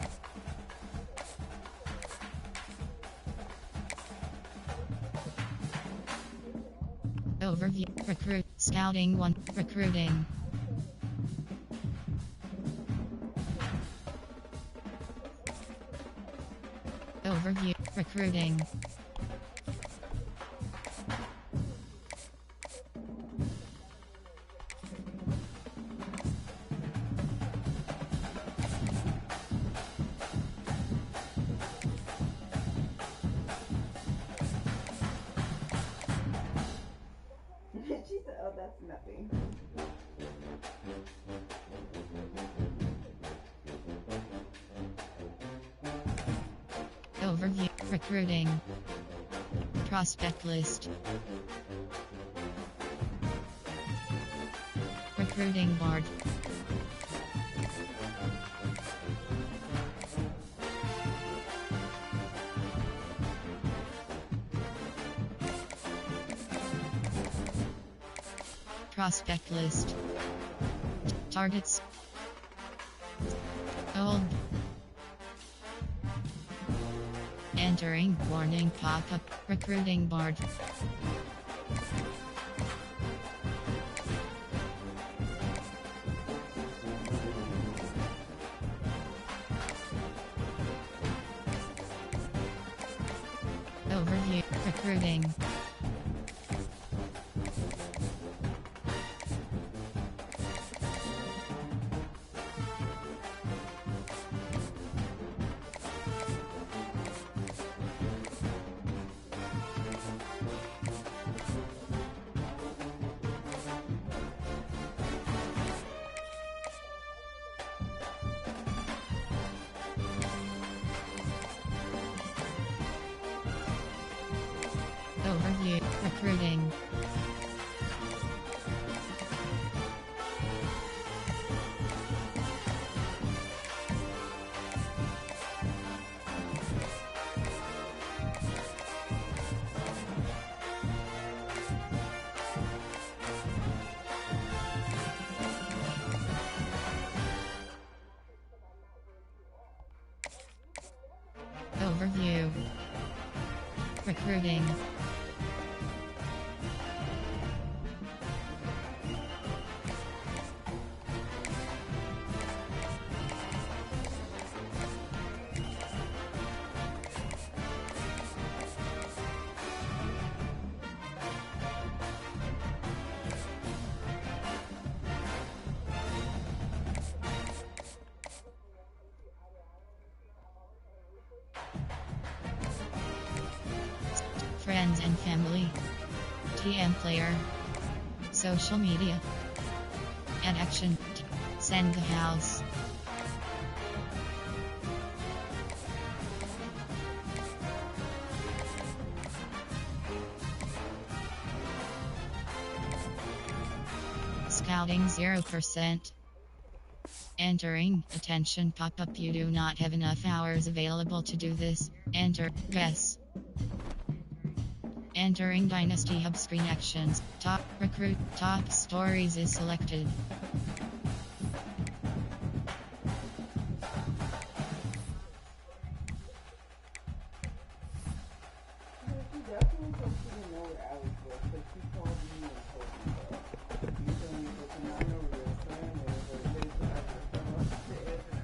Overview. Recruit. Scouting 1. Recruiting. Overview. Recruiting. She said, oh, that's nothing. Overview. Recruiting. Prospect list. Recruiting board. Prospect list. Targets. Old. Entering warning pop-up. Recruiting board. Overview. Recruiting. Overview. Recruiting. Overview. Recruiting. Friends and family. TM player. Social media. And action. Send the house. Scouting 0%. Entering. Attention pop-up. You do not have enough hours available to do this. Enter. Yes. Entering Dynasty Hub screen actions. Top recruit. Top stories is selected. She definitely said she didn't know where Alex was, but she called me and told me that. You told me that you're not no real friend, and it was really hard to come upstairs and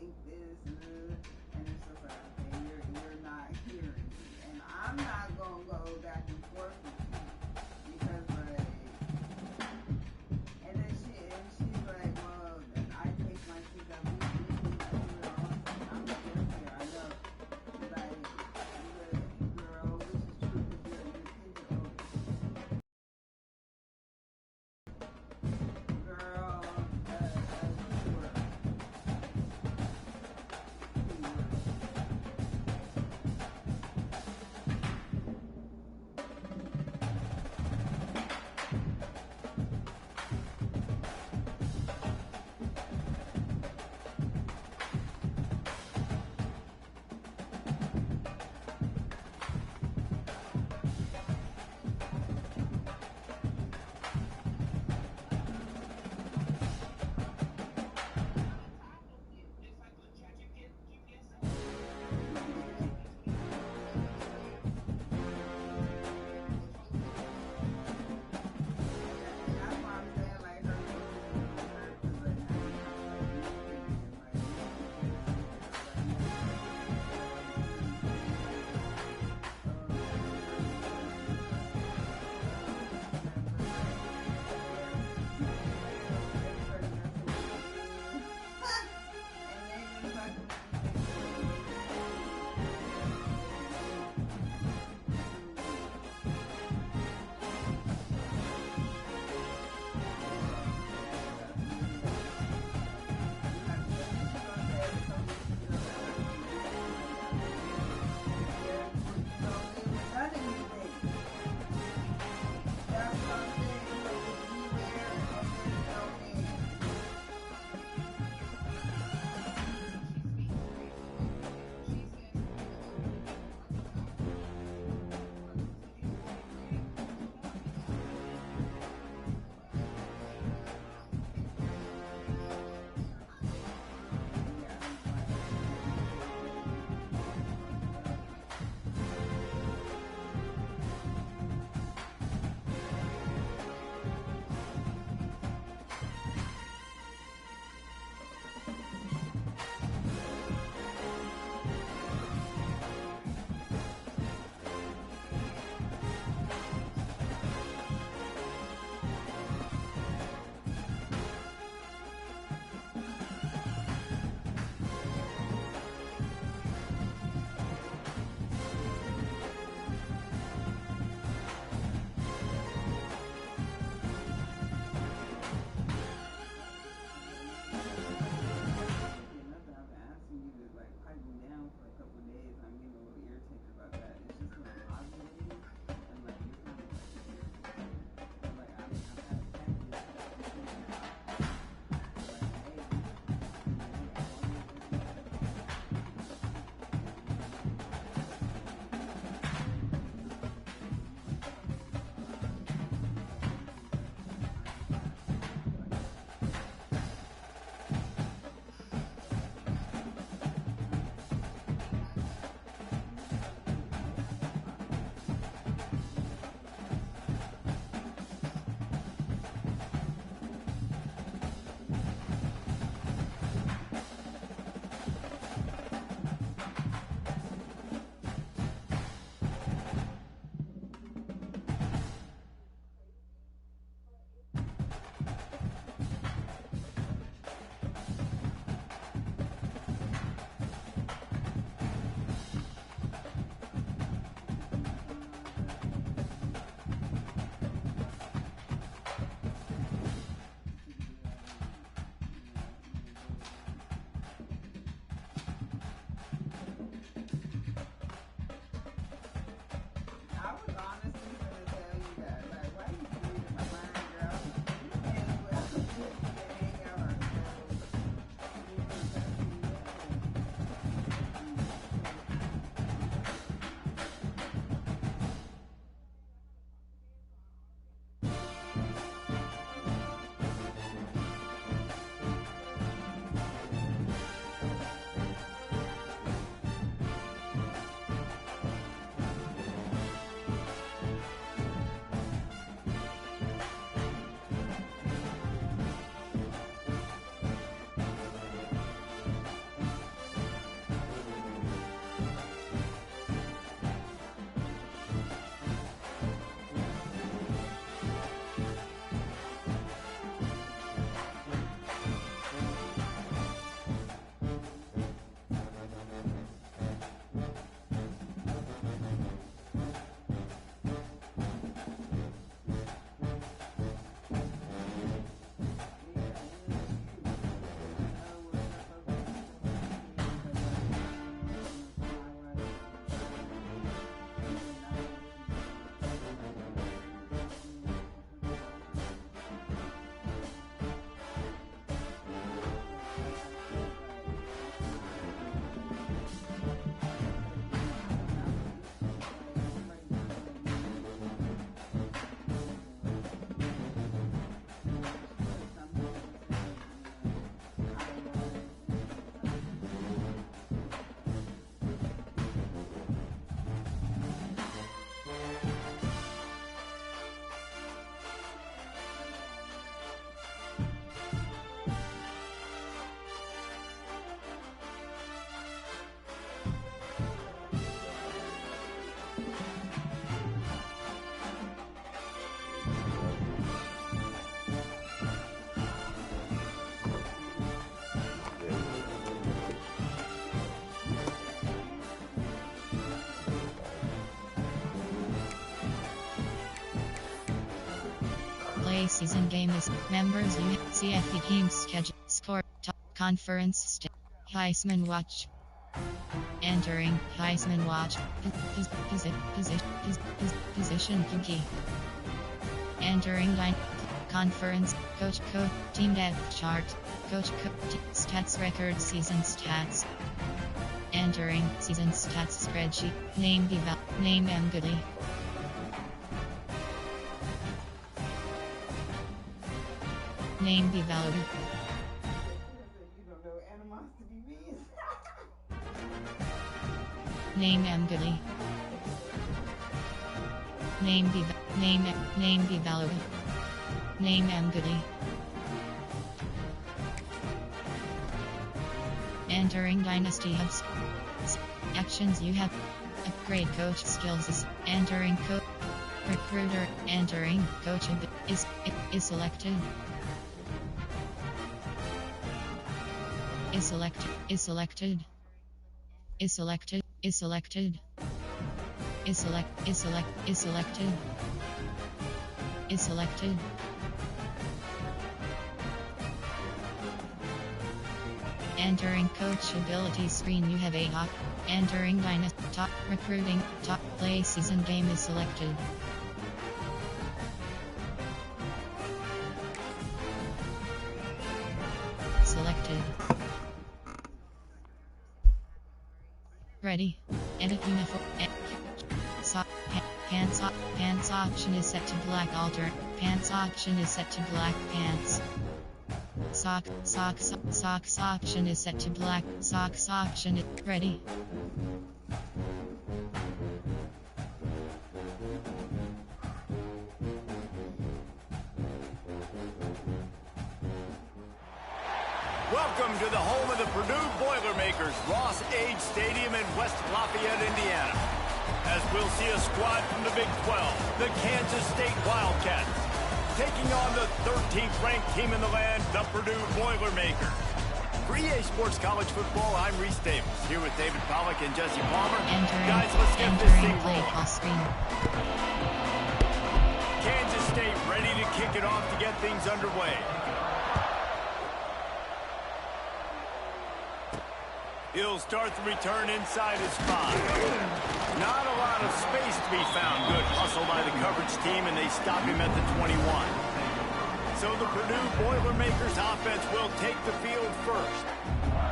think this, and it's just like, okay, you're not hearing me, and I'm not gonna go back and forth with you because like, and then she's like, well, then I take my kids out with me, I'm just here, I know, like, girl, this is true because your kids are older. Girl, Play season game is members CFE team schedule score top conference Heisman Watch. Entering Heisman Watch. Position key. Entering line. Conference. Coach code. Team depth chart. Coach code. Stats record season stats. Entering season stats spreadsheet. Name M. Goodley. Name developed. Name M. Goodley. Name developed. Name M. Goodley. Entering Dynasty Hubs. Actions you have. Upgrade coach skills. Entering coach. Recruiter. Entering coach is selected. Is selected. Is selected. Is selected. Is selected. Is select. Is select. Is selected. Is selected. Entering coach ability screen. You have a top. Entering Dynasty top recruiting top play season game is selected. Selected. Ready. Edit uniform. Pants option is set to black. Alter. Pants option is set to black. Pants. Socks option is set to black. Socks option is ready. Welcome to the home of the Purdue Boilermakers, Ross Age Stadium in West Lafayette, Indiana. As we'll see a squad from the Big 12, the Kansas State Wildcats, taking on the 13th ranked team in the land, the Purdue Boilermakers. For EA Sports College Football, I'm Reese Davis, here with David Pollack and Jesse Palmer. Guys, let's get this thing rolling. Kansas State ready to kick it off to get things underway. He'll start the return inside his 5. Not a lot of space to be found. Good hustle by the coverage team, and they stop him at the 21. So the Purdue Boilermakers offense will take the field first.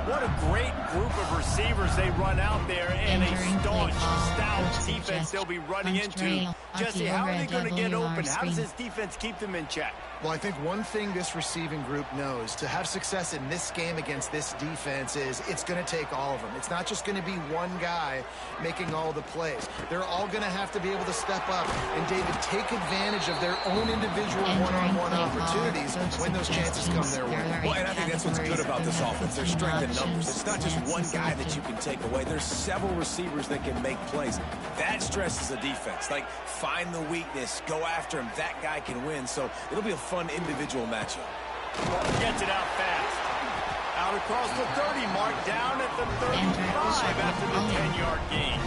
What a great group of receivers they run out there, and a staunch, stout defense they'll be running into. Jesse, how are they going to get open? How does this defense keep them in check? Well, I think one thing this receiving group knows to have success in this game against this defense is it's going to take all of them. It's not just going to be one guy making all the plays. They're all going to have to be able to step up and, David, take advantage of their own individual one-on-one opportunities when those chances come their way. Well, and I think that's what's good about this offense. Their strength in numbers. It's not just one guy that you can take away. There's several receivers that can make plays. That stresses the defense. Like, find the weakness, go after him. That guy can win. So it'll be a fun individual matchup. Gets it out fast. Out across the 30 mark, down at the 35 after the 10-yard gain.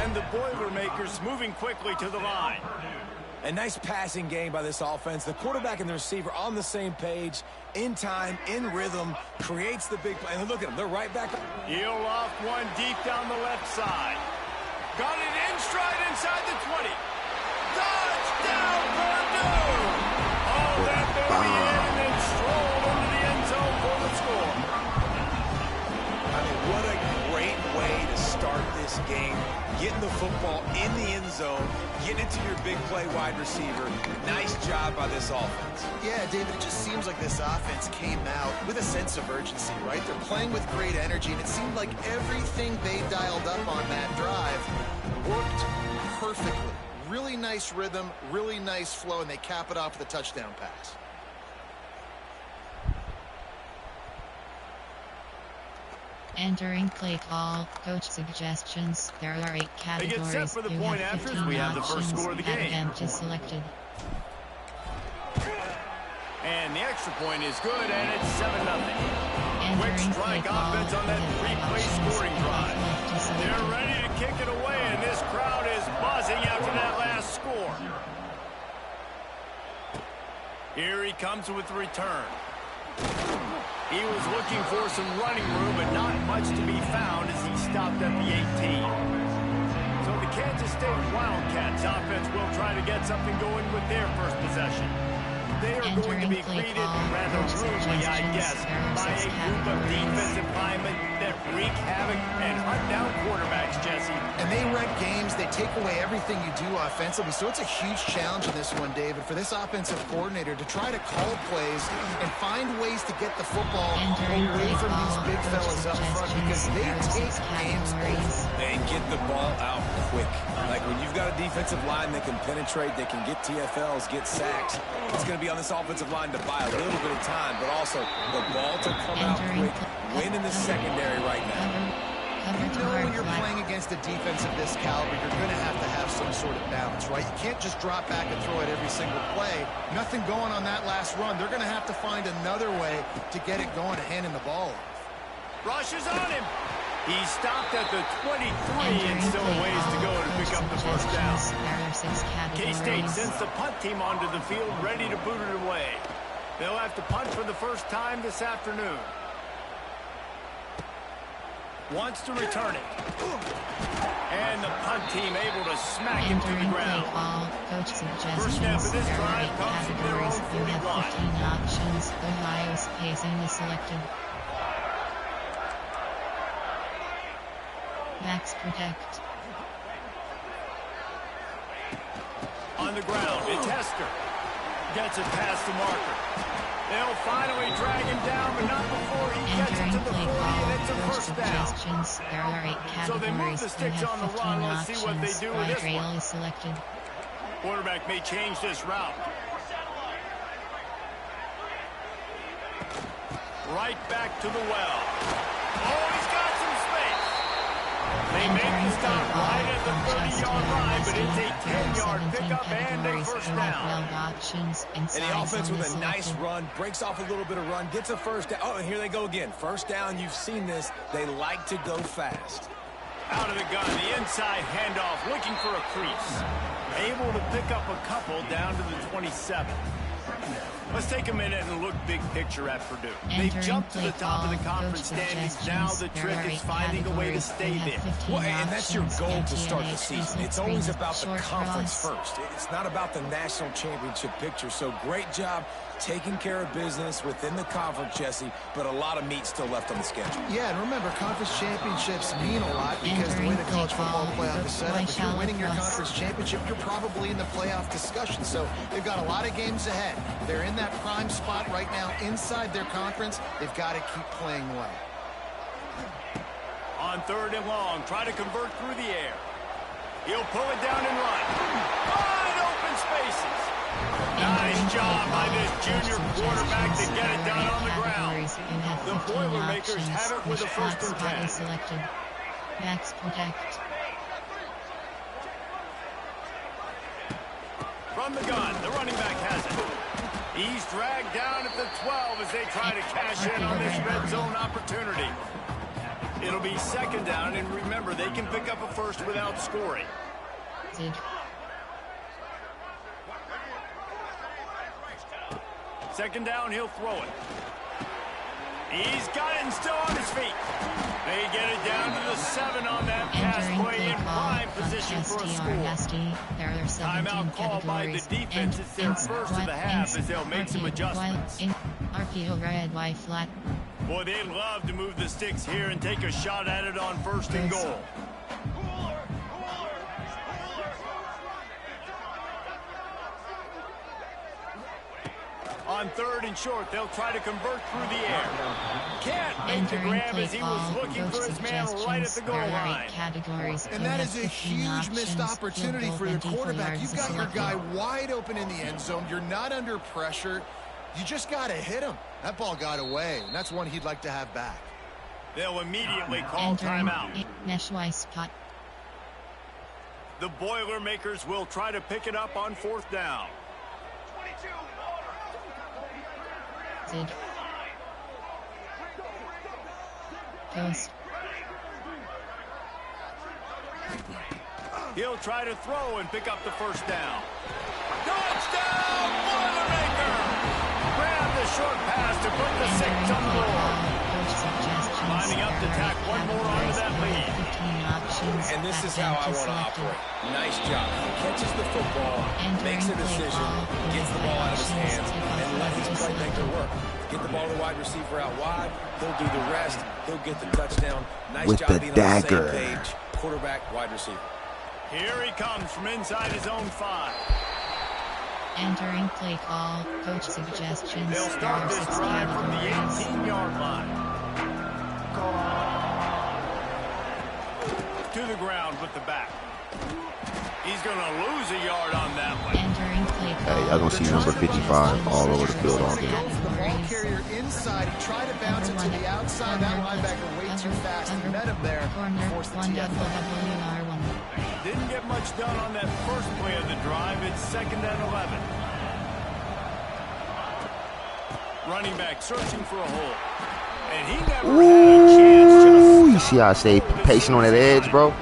And the Boilermakers moving quickly to the line. A nice passing game by this offense. The quarterback and the receiver on the same page, in time, in rhythm, creates the big play. And look at them, they're right back. He'll off one deep down the left side. Got it in stride inside the 20. Touchdown, Purdue! Oh, that baby in and then strolled into the end zone for the score. I mean, what a great way to start this game. Getting the football in the end zone, getting it to your big play wide receiver. Nice job by this offense. Yeah, David, it just seems like this offense came out with a sense of urgency, right? They're playing with great energy, and it seemed like everything they dialed up on that drive worked perfectly. Really nice rhythm, really nice flow, and they cap it off with a touchdown pass. Entering play call, coach suggestions. There are 8 categories. They get set for the point after. We have the first score of the game. Is selected. And the extra point is good, and it's 7-0. Quick Entering strike offense on that 3-play scoring drive. They're ready to kick it away, and this crowd is buzzing after that last score. Here he comes with the return. He was looking for some running room, but not much to be found as he stopped at the 18. So the Kansas State Wildcats offense will try to get something going with their first possession. They are going to be greeted rather rudely, I guess, by a group of defensive linemen that wreak havoc and hunt down quarterbacks, Jesse. And they wreck games. They take away everything you do offensively. So it's a huge challenge in this one, David, for this offensive coordinator to try to call plays and find ways to get the football away from these big fellas up front because they take games over. They get the ball out quick. Like when you've got a defensive line that can penetrate, they can get TFLs, get sacks, it's going to be on this offensive line to buy a little bit of time, but also the ball to come out quick. Win in the secondary right now. You know when you're playing against a defense of this caliber, you're going to have some sort of balance, right? You can't just drop back and throw it every single play. Nothing going on that last run. They're going to have to find another way to get it going and handing the ball off. Rush is on him. He stopped at the 23 and still a ways to go to pick up the first down. K-State sends the punt team onto the field ready to boot it away. They'll have to punt for the first time this afternoon. Wants to return it. And the punt team able to smack him to the ground. First snap of this drive comes from their own 41. 15 options. Ohio's pacing is selected. Max protect. On the ground, it's Hester. Gets it past the marker. They'll finally drag him down, but not before he gets it to the 40, and it's a first down. There are 8 categories. So they move the sticks on the run. Let's see what they do with this one. Is selected. Quarterback may change this route. Right back to the well. Oh, he's got some space. They make the stop right at the 30-yard line, but it's a 10-yard pickup and a first down. And the offense with a nice run, breaks off a little bit of run, gets a first down. Oh, and here they go again. First down, you've seen this. They like to go fast. Out of the gun, the inside handoff, looking for a crease. Able to pick up a couple down to the 27. Let's take a minute and look big picture at Purdue. They've jumped to the top of the conference standings. Now the trick is finding a way to stay there. Well, and that's your goal to start the season. It's always about the conference first. It's not about the national championship picture. So great job taking care of business within the conference, Jesse, but a lot of meat still left on the schedule. Yeah, and remember, conference championships mean a lot because the way the college football playoff is set up, if you're winning your conference championship, you're probably in the playoff discussion. So they've got a lot of games ahead. They're in that prime spot right now inside their conference. They've got to keep playing well. On 3rd and long, try to convert through the air. He'll pull it down and run. Wide open spaces. Nice job by this junior quarterback to get it down on the ground. The Boilermakers have it with a 1st and 10. Max protect. From the gun, the running back has it. He's dragged down at the 12 as they try to cash in on this red zone opportunity. It'll be 2nd down, and remember, they can pick up a first without scoring. Second down, he'll throw it. He's got it and still on his feet. They get it down to the 7 on that pass play in prime position for a score. Timeout called by the defense. It's their first of the half as they'll make some adjustments. RPO red, Y flat. Boy, they'd love to move the sticks here and take a shot at it on 1st and goal. On 3rd and short, they'll try to convert through the air. Can't make the grab as he was looking for his man right at the goal line. And that is a huge missed opportunity for your quarterback. You've got your guy wide open in the end zone. You're not under pressure. You just got to hit him. That ball got away, and that's one he'd like to have back. They'll immediately call timeout. The Boilermakers will try to pick it up on 4th down. Ghost. He'll try to throw and pick up the 1st down. Touchdown, Boilermaker! to tack one more onto that lead. And this is how I want to operate. Nice job. He catches the football, makes a decision, gets the ball out of his hands, and let his playmaker work. Get the ball to the wide receiver out wide. He'll do the rest. He'll get the touchdown. Nice With job the being dagger. on the same page. Quarterback, wide receiver. Here he comes from inside his own 5. Entering play call, coach suggestions. They'll start this drive from the 18-yard line. To the ground with the back. He's going to lose a yard on that one. Entering play call. Hey, y'all gonna see number 55 all over the field all game. The ball carrier inside. He tried to bounce it to the outside. That linebacker way too fast. He met him there. Forced the TFL. Didn't get much done on that first play of the drive. It's 2nd and 11. Running back searching for a hole. And he never had a chance. Ooh, you see how I stay patient on that edge, bro?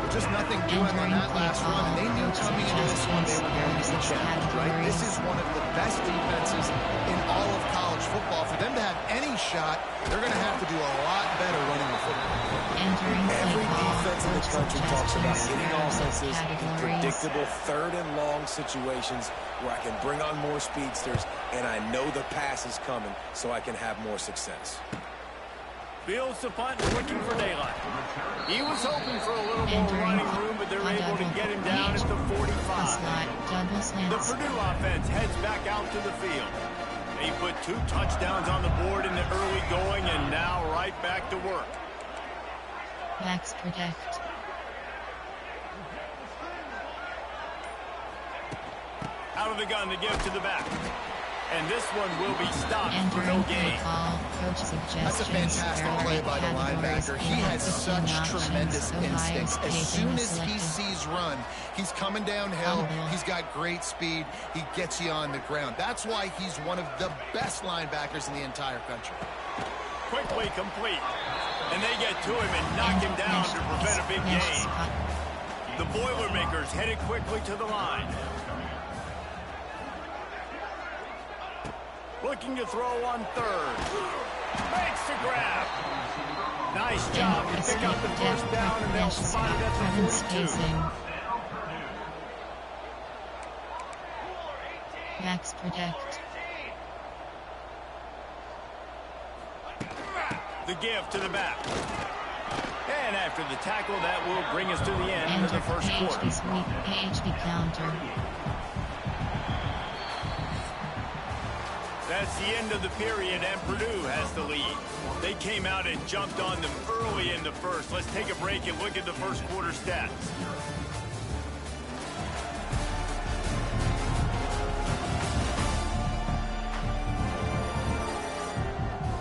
Just nothing doing on that last run. And they knew coming into this one they were going to be challenged, right? This is one of the best defenses in all of college football. For them to have any shot, they're going to have to do a lot better running the football. Every defense in the country talks about getting offenses in predictable 3rd and long situations where I can bring on more speedsters and I know the pass is coming so I can have more success. Fields the punt, looking for daylight. He was hoping for a little more running room, but they're able to get him down at the 45. The Purdue offense heads back out to the field. They put 2 touchdowns on the board in the early going and now right back to work. Max protect. Out of the gun to give to the back. And this one will be stopped for no gain. That's a fantastic play by the linebacker. He has such tremendous instincts. As soon as he sees run, he's coming downhill. He's got great speed. He gets you on the ground. That's why he's one of the best linebackers in the entire country. Quickly complete. And they get to him and knock him down to prevent a big gain. The Boilermakers headed quickly to the line. Looking to throw on 3rd. Makes the grab. Nice job to pick up the first down, and they'll spot it at the 42. Max protect. The give to the back. And after the tackle, that will bring us to the end of the first quarter. PHP counter. That's the end of the period, and Purdue has the lead. They came out and jumped on them early in the first. Let's take a break and look at the first quarter stats.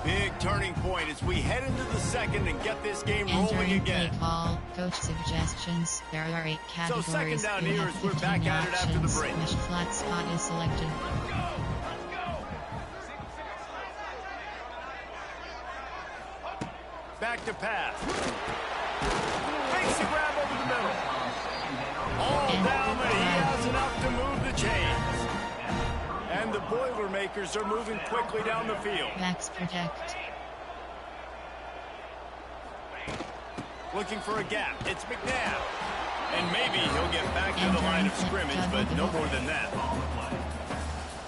Big turning point as we head into the second and get this game rolling again. Play call, coach suggestions. There are 8 categories. So second down here as we're back at it after the break. Which flat spot is selected? Back to pass. Makes the grab over the middle. All down, but he has enough to move the chains. And the Boilermakers are moving quickly down the field. Max protect. Looking for a gap. It's McNabb. And maybe he'll get back to the line of scrimmage, but no more than that.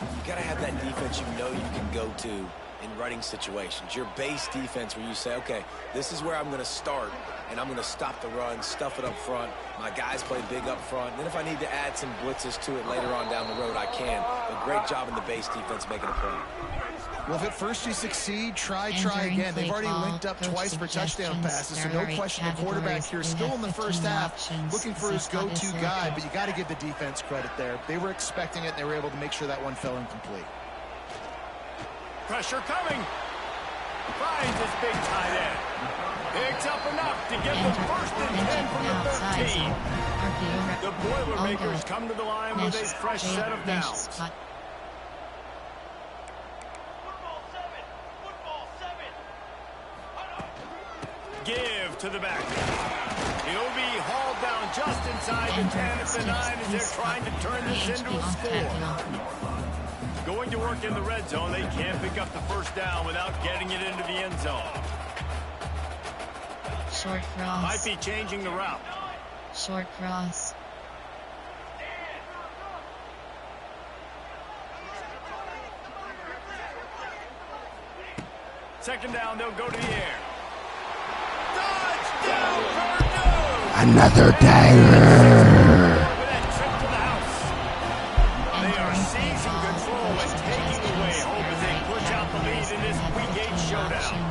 You got to have that defense you know you can go to in running situations. Your base defense where you say, okay, this is where I'm going to start, and I'm going to stop the run, stuff it up front. My guys play big up front. And then if I need to add some blitzes to it later on down the road, I can. But great job in the base defense making a play. Well, if at first you succeed, try again. They've already linked up twice for touchdown passes, so no question the quarterback here still in the first half looking for his go-to guy, but you got to give the defense credit there. They were expecting it, and they were able to make sure that one fell incomplete. Pressure coming. Finds his big tight end. Picks up enough to get the first and 10 from the 13. The Boilermakers come to the line with a fresh set of downs. Give to the back. He'll be hauled down just inside the 10 at the 9 as they're trying to turn this into a score. Going to work in the red zone, they can't pick up the first down without getting it into the end zone. Short cross. Might be changing the route. Short cross. Second down, they'll go to the air. Touchdown, Purdue! Another dagger. With that trip to the house. They are seizing control and taking away hope as they push out the lead in this Week 8 showdown.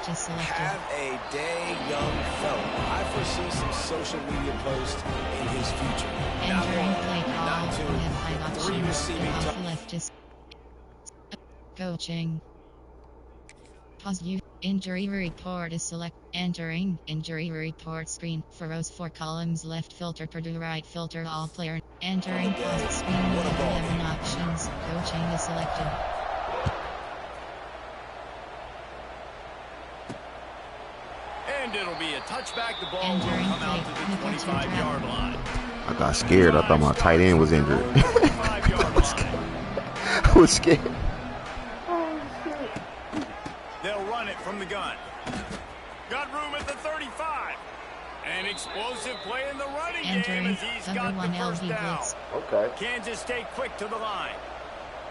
Have a day, young fella. I foresee some social media posts in his future. Not one, not two, 3 receiving touchdowns. Coaching. Pause you. Injury report is select. Entering injury report screen. For rows 4 columns left filter Purdue right filter all player. Entering pause screen. 11 options. Coaching is selected. And it'll be a touchback. The ball will come out to the 25-yard line. I got scared. I thought my tight end was injured. 25-yard line. I was scared. They'll run it from the gun. Got room at the 35. An explosive play in the running game as he's got the first down. Okay. Kansas stay quick to the line.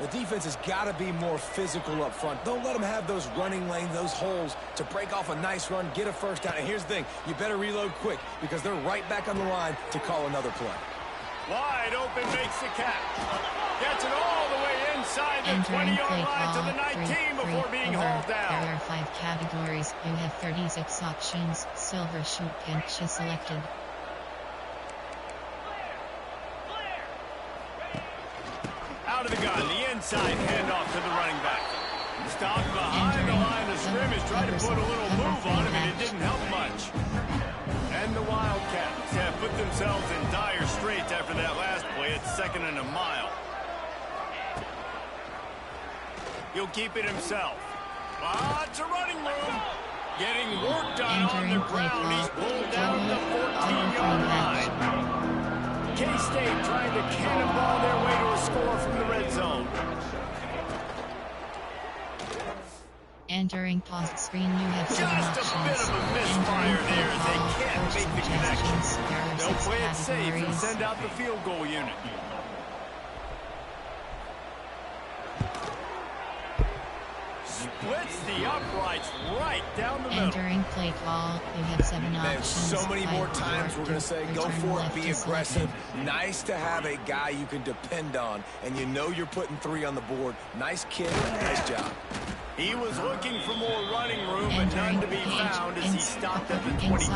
The defense has got to be more physical up front. Don't let them have those running lanes, those holes to break off a nice run, get a first down. And here's the thing, you better reload quick because they're right back on the line to call another play. Wide open, makes the catch. Gets it all the way inside the 20-yard line to the 19 before being hauled down. There are 5 categories. You have 36 options. Silver shoot pinch is selected. Out of the gun, the inside handoff to the running back. Stopped behind the line of scrimmage, tried to put a little move on him, and it didn't help much. And the Wildcats have put themselves in dire straits after that last play. It's 2nd and a mile. He'll keep it himself. Lots of running room. Getting worked on the ground. He's pulled down the 14-yard line. K-State trying to cannonball their way to a score from the red zone. Entering pause screen, you have 7 Just options. a bit of a misfire there as they can't make the connection. They'll play it safe and send out the field goal unit. Splits the uprights right down the middle. Entering play call, you have 7 options. So many more times we're going to say, go for it, be aggressive. Nice to have a guy you can depend on, and you know you're putting 3 on the board. Nice kid, nice job. He was looking for more running room, but none to be found as he stopped at the 23.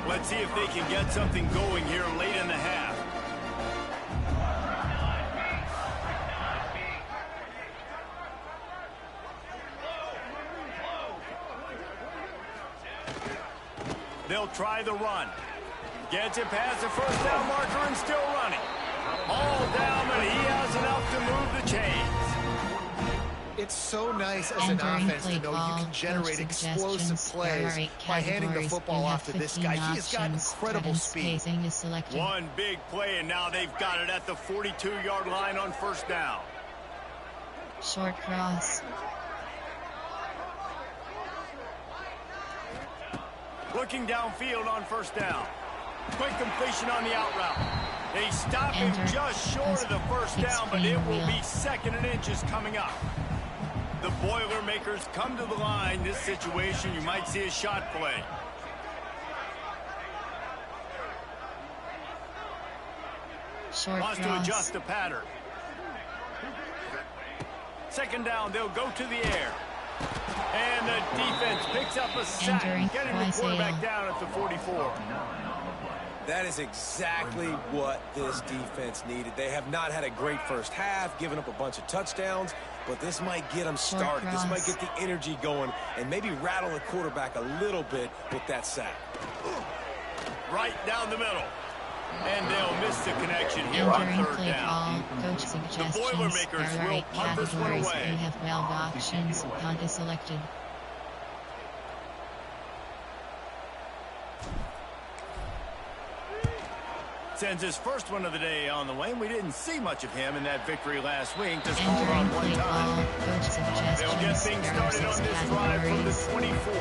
Let's see if they can get something going here late in the half. They'll try the run. Gets it past the first down marker and still running. All down, but he has enough to move the chains. It's so nice as an offense to know you can generate explosive plays by handing the football off to this guy. He has got incredible speed. One big play, and now they've got it at the 42-yard line on first down. Short cross. Looking downfield on first down. Quick completion on the out route. They stop him just short of the first down, but it will be 2nd and inches coming up. The Boilermakers come to the line. This situation, you might see a shot play. Wants to adjust the pattern. 2nd down, they'll go to the air. And the defense picks up a sack, getting the quarterback down at the 44. That is exactly what this defense needed. They have not had a great first half, given up a bunch of touchdowns, but this might get them started. This might get the energy going and maybe rattle the quarterback a little bit with that sack. Right down the middle. And they'll miss the connection here on 3rd down. The Boilermakers will punt this one away. You have 12 options. Punt is selected. sends his first one of the day on the way. We didn't see much of him in that victory last week. Just called on one time. They'll get things started on this drive from the 24.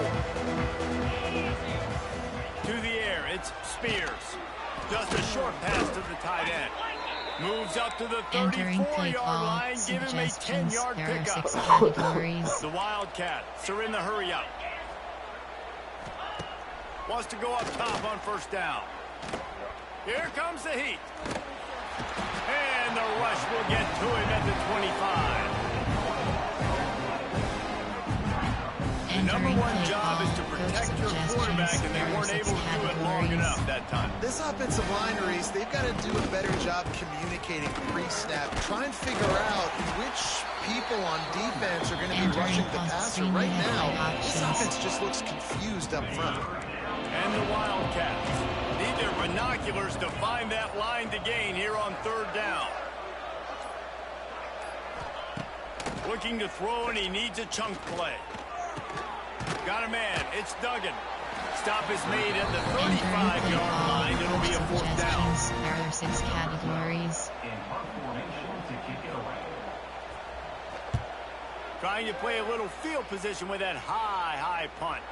To the air, it's Spears. Just a short pass to the tight end. Moves up to the 34-yard line, give him a 10-yard pickup. The Wildcats are in the hurry-up. Wants to go up top on first down. Here comes the heat. And the rush will get to him at the 25. The number one job is to protect your quarterback, and they weren't able to do it long enough that time. This offensive line, Reese, they've got to do a better job communicating pre-snap. Try and figure out which people on defense are going to be rushing the passer. Right now, this offense just looks confused up front. And the Wildcats need their binoculars to find that line to gain here on third down. Looking to throw, and he needs a chunk play. Got a man. It's Duggan. Stop is made at the 35-yard line. It'll be a fourth down. There are 6 categories. Trying to play a little field position with that high punt.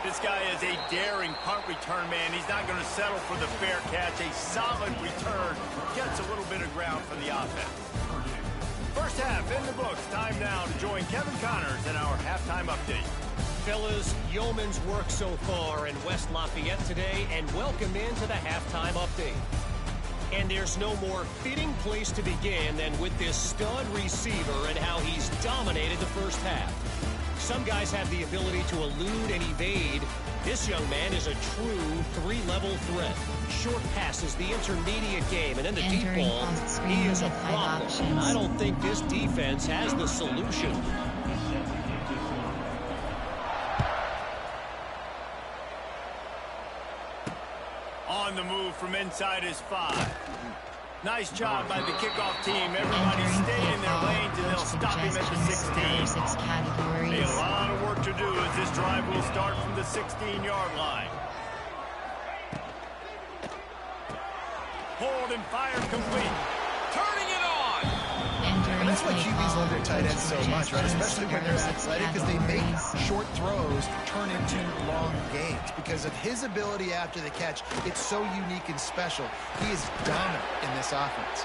This guy is a daring punt return man. He's not going to settle for the fair catch. A solid return. Gets a little bit of ground for the offense. First half in the books. Time now to join Kevin Connors in our halftime update. Fellas, yeoman's work so far in West Lafayette today, and welcome into the halftime update. And there's no more fitting place to begin than with this stud receiver and how he's dominated the first half. Some guys have the ability to elude and evade. This young man is a true 3-level threat. Short passes, the intermediate game, and then the deep ball. He is a problem. I don't think this defense has the solution. On the move from inside his 5. Nice job by the kickoff team. Everybody stayed in their lanes, and they'll stop him at the 16. 6 categories. A lot of work to do as this drive will start from the 16-yard line. Hold and fire complete. Turning it on. That's why QBs love their tight ends so much, right? Especially when they're athletic, because they make short throws turn into long gains. Because of his ability after the catch, it's so unique and special. He is dominant in this offense.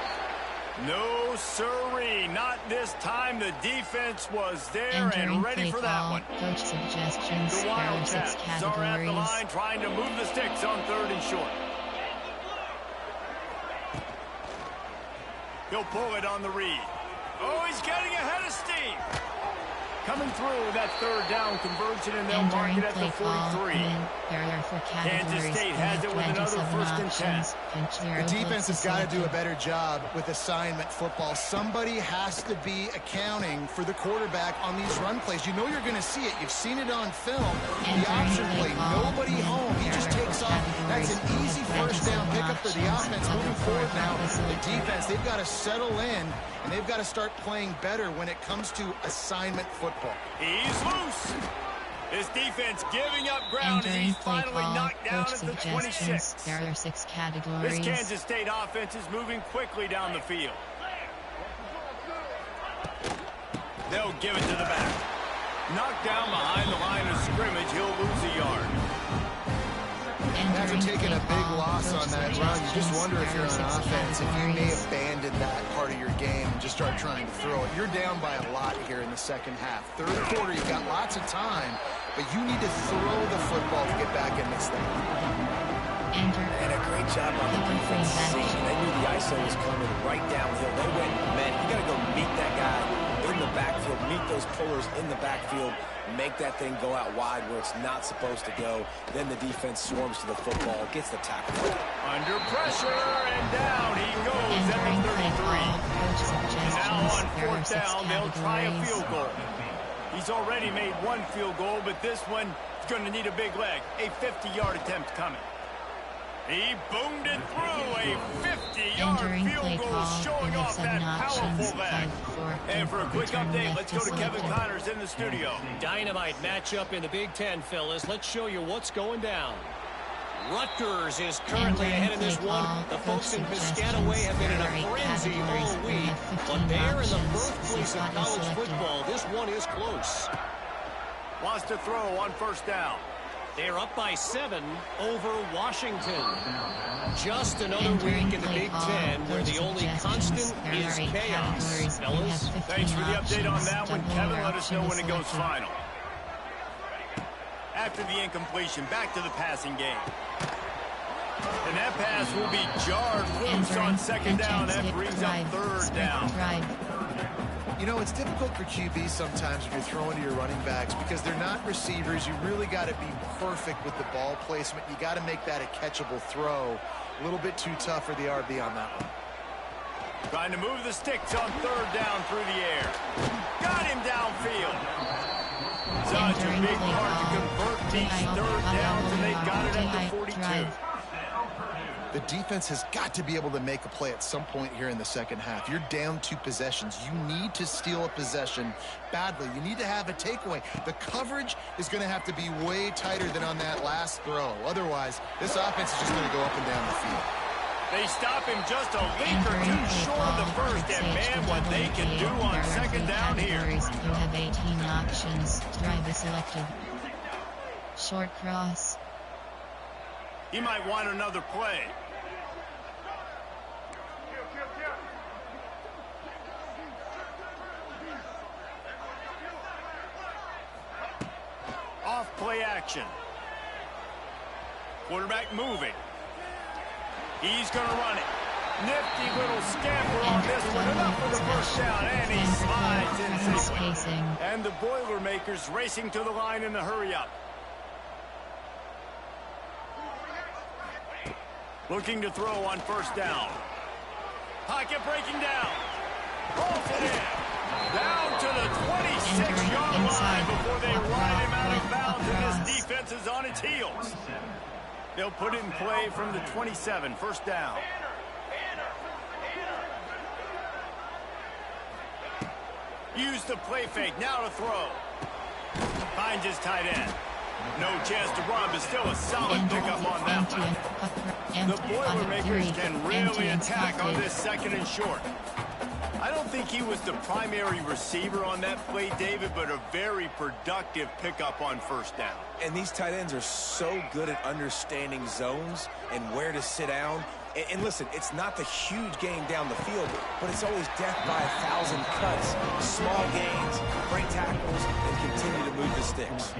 No sirree, not this time. The defense was there and ready for that one. Coach suggestions. The Wildcats are at the line trying to move the sticks on 3rd and short. He'll pull it on the read. Oh, he's getting ahead of steam. Coming through that 3rd down conversion, and they'll mark it at the 43. Kansas State has it with another 1st and 10. The defense has got to do a better job with assignment football. Somebody has to be accounting for the quarterback on these run plays. You know you're going to see it. You've seen it on film. The option play, nobody home. He just takes off. That's an easy 1st down pickup for the offense. Moving forward now, the defense, they've got to settle in, and they've got to start playing better when it comes to assignment football. He's loose. His defense giving up ground, and he's finally knocked down at the 26. There are 6 categories. This Kansas State offense is moving quickly down the field. They'll give it to the back. Knocked down behind the line of scrimmage. He'll lose a yard. After taking a big loss on that run, you just wonder if you're on offense, if you may abandon that part of your game and just start trying to throw it. You're down by a lot here in the second half. 3rd quarter, you've got lots of time, but you need to throw the football to get back in this thing. And a great job on the defense. They knew the ISO was coming right downhill. They went, man, you got to go meet that guy in the backfield, meet those pullers in the backfield, make that thing go out wide where it's not supposed to go. Then the defense swarms to the football, gets the tackle. Under pressure, and down he goes at the 33. And now on 4th down, they'll try a field goal. He's already made 1 field goal, but this one is going to need a big leg. A 50-yard attempt coming. He boomed it through, a 50-yard Entering field play goal call, is you showing have off 7 that options, powerful leg. 5, 4, And for a quick return update, left let's to go to Kevin selected. Connors in the studio. Dynamite matchup in the Big Ten, fellas. Let's show you what's going down. Rutgers is currently ahead in this one. The folks in Piscataway have been in a frenzy all week. But they're in the birthplace of college football. This one is close. Wants to throw on first down. They're up by 7 over Washington. Just another week in the Big Ten where the only constant is chaos. Fellas, thanks for the update on that one, Kevin. Let us know when it goes final. After the incompletion, back to the passing game. And that pass will be jarred loose on second down. That brings up third down. You know, it's difficult for QB sometimes if you're throwing to your running backs because they're not receivers. You really got to be perfect with the ball placement. You got to make that a catchable throw. A little bit too tough for the RB on that one. Trying to move the sticks on third down through the air. Got him downfield. Such a big part to convert these third downs, and they got it at the 42. The defense has got to be able to make a play at some point here in the second half. You're down 2 possessions. You need to steal a possession badly. You need to have a takeaway. The coverage is going to have to be way tighter than on that last throw. Otherwise, this offense is just going to go up and down the field. They stop him just a leap or two short of the first, and man, what they can do on second down here. You have 18 options. Drive is selected. Short cross. He might want another play. Off play action. Quarterback moving. He's going to run it. Nifty little scamper on this one. Enough for the first down. And he slides in safely. And the Boilermakers racing to the line in the hurry up. Looking to throw on first down. Pocket breaking down. Rolls it in. Down to the 26-yard line before they ride him out of bounds, and this defense is on its heels. They'll put it in play from the 27, first down. Use the play fake, now to throw. Finds his tight end. No chance to run, but still a solid pickup on that one. The Boilermakers can really attack on this second and short. I don't think he was the primary receiver on that play, David, but a very productive pickup on first down. And these tight ends are so good at understanding zones and where to sit down. And listen, it's not the huge gain down the field, but it's always death by 1,000 cuts, small gains, break tackles, and continue to move the sticks.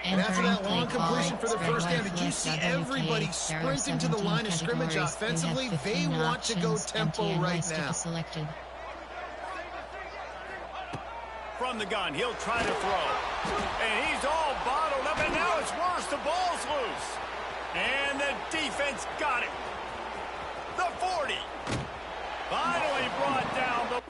And after that long completion for the first down, did you see everybody sprinting to the line of scrimmage offensively? They want to go tempo right now. From the gun, he'll try to throw. And he's all bottled up, and now it's worse. The ball's loose. And the defense got it. The 40. Finally brought down the...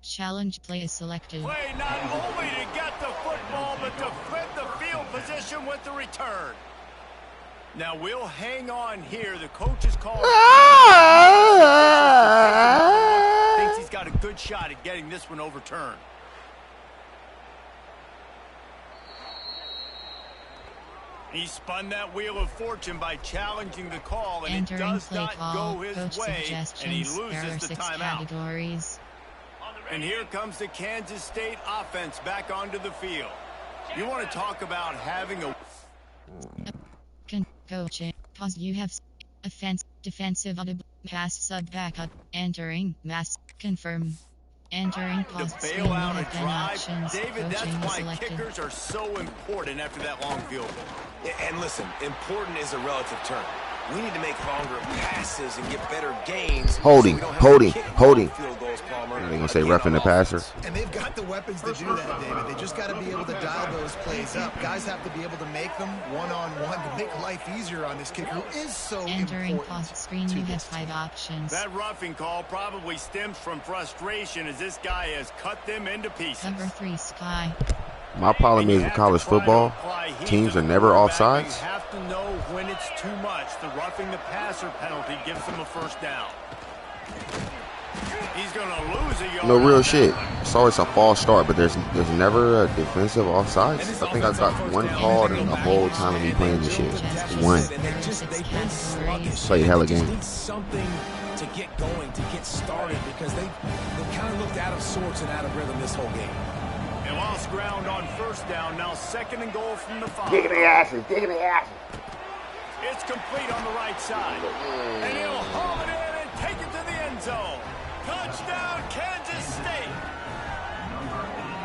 Challenge play is selected. Play not only to get the football, but to flip the field position with the return. Now we'll hang on here. The coach is calling. Thinks he's got a good shot at getting this one overturned. He spun that wheel of fortune by challenging the call, and it does not go his way, and he loses the timeout. And here comes the Kansas State offense back onto the field. You want to talk about having a... Coaching. Pause. You have offense, defensive, audible, pass, sub, backup, entering, mass, confirm. Entering, pause, to bail out a drive. Options. David, that's why selected. Kickers are so important after that long field goal. Yeah, and listen, important is a relative term. We need to make longer passes and get better gains. Holding. Field goals, Palmer. They're going to say roughing the passer. And they've got the weapons to do that, David. They just got to be able to dial those plays up. Guys have to be able to make them one-on-one to make life easier on this kicker who is so Entering important. pause screen, you have 5 options. That roughing call probably stems from frustration as this guy has cut them into pieces. Number 3, Sky. My problem is with college football, teams are never offsides. to know when it's too much. The roughing the passer penalty gives him a first down. He's going to lose a yard. No real shit. So it's a false start, but there's never a defensive offsides. I think I got one called in the whole time of me playing this shit. One. Played hella game. Something to get going, to get started, because they kind of looked out of sorts and out of rhythm this whole game. They lost ground on first down. Now 2nd and goal from the 5. Digging the asses. Digging the asses. It's complete on the right side. And he'll haul it in and take it to the end zone. Touchdown, Kansas State.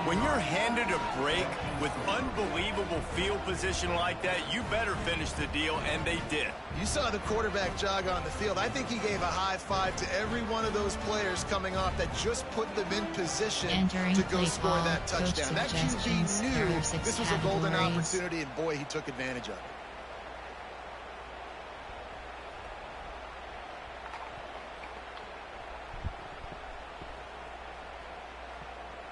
When you're handed a break with unbelievable field position like that, you better finish the deal, and they did. You saw the quarterback jog on the field. I think he gave a high five to every one of those players coming off that just put them in position to go score that touchdown. That QB knew this was a golden opportunity, and boy, he took advantage of it.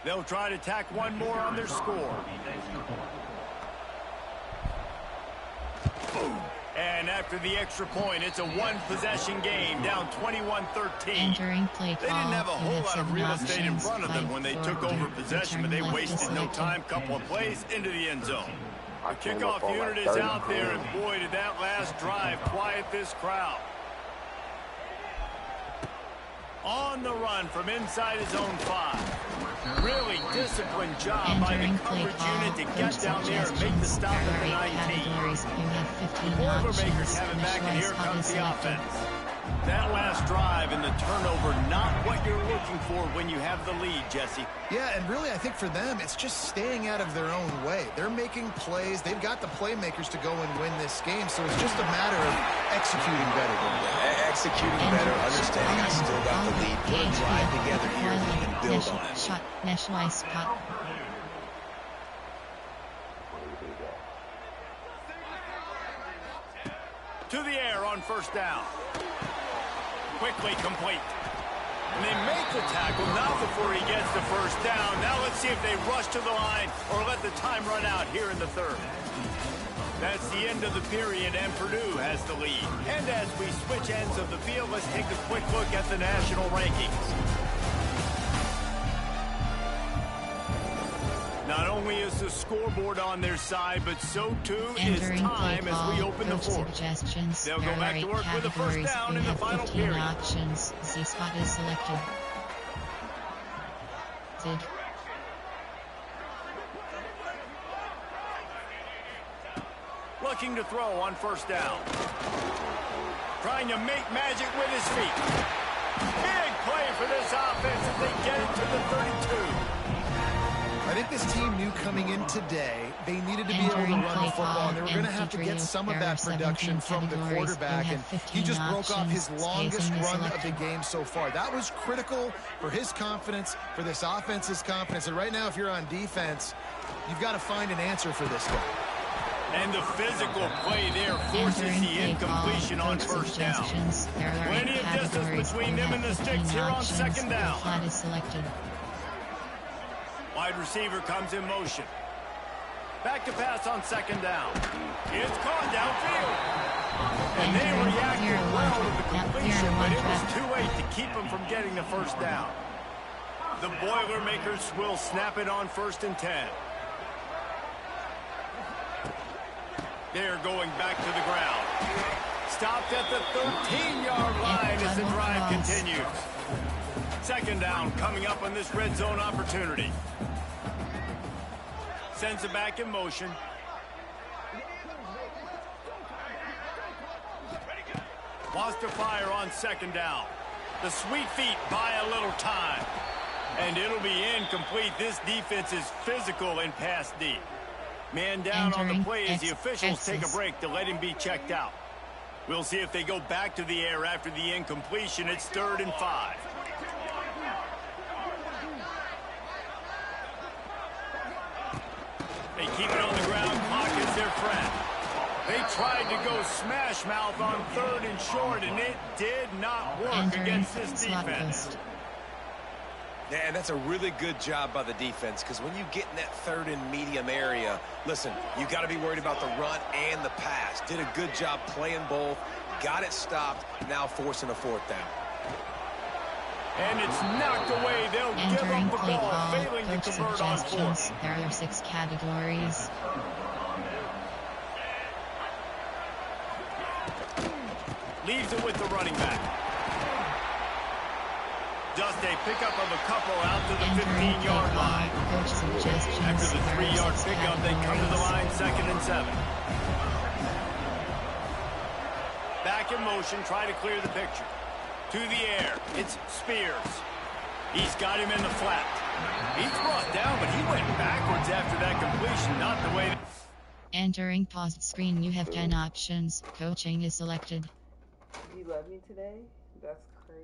They'll try to tack one more on their score. And after the extra point, it's a one-possession game, down 21-13. Entering play They didn't have a whole lot of real estate in front of them when they took over possession, but they wasted no time. Couple of plays into the end zone. The kickoff unit is out there, and boy, did that last drive quiet this crowd. On the run from inside his own 5. Really disciplined job by the coverage unit to get down there and make the stop at the 19. The Boilermakers have it back, and here comes the offense. That last drive and the turnover, not what you're looking for when you have the lead, Jesse. Yeah, and really, I think for them, it's just staying out of their own way. They're making plays. They've got the playmakers to go and win this game, so it's just a matter of executing better. Executing better, understanding I still got the lead. Put a drive together here and build on it. Shot, national spot. To the air on first down. Quickly complete. And they make the tackle now before he gets the first down. Now let's see if they rush to the line or let the time run out here in the 3rd. That's the end of the period, and Purdue has the lead. And as we switch ends of the field, let's take a quick look at the national rankings. Not only is the scoreboard on their side, but so too is time as we open the 4th. They'll go back to work with the first down in the final period. Options. Z spot is selected. Looking to throw on first down. Trying to make magic with his feet. Big play for this offense as they get it to the 32. I think this team knew coming in today they needed to be able to run the football, and they were going to have to get some of that production from the quarterback, and he just broke off his longest run of the game so far. That was critical for his confidence, for this offense's confidence, and right now if you're on defense, you've got to find an answer for this guy. And the physical play there forces the incompletion on first down. Plenty of distance between them and the sticks here on 2nd down. Flat is selected. Wide receiver comes in motion. Back to pass on 2nd down. It's caught downfield. And they reacted well to the completion, but it was too late to keep them from getting the first down. The Boilermakers will snap it on 1st and 10. They're going back to the ground. Stopped at the 13-yard line as the drive continues. 2nd down coming up on this red zone opportunity. Sends it back in motion. Wants to fire on 2nd down. The sweet feet buy a little time. And it'll be incomplete. This defense is physical and pass deep. Man down on the play as the officials take a break to let him be checked out. We'll see if they go back to the air after the incompletion. It's 3rd and 5. They keep it on the ground. Clock is their friend. They tried to go smash mouth on 3rd and short, and it did not work against this defense. Yeah, and that's a really good job by the defense, because when you get in that third and medium area, listen, you got to be worried about the run and the pass. Did a good job playing both, got it stopped, now forcing a fourth down. And it's knocked away. They'll give up the ball, failing to convert on fourth. There are 6 categories. Leaves it with the running back. Just a pickup of a couple out to the 15-yard line. After the 3-yard pickup, they come to the line, 2nd and 7. Back in motion, try to clear the picture. To the air, it's Spears. He's got him in the flat. He's brought down, but he went backwards after that completion, not the way. Entering pause screen, you have 10 options. Coaching is selected. You love me today? That's crazy.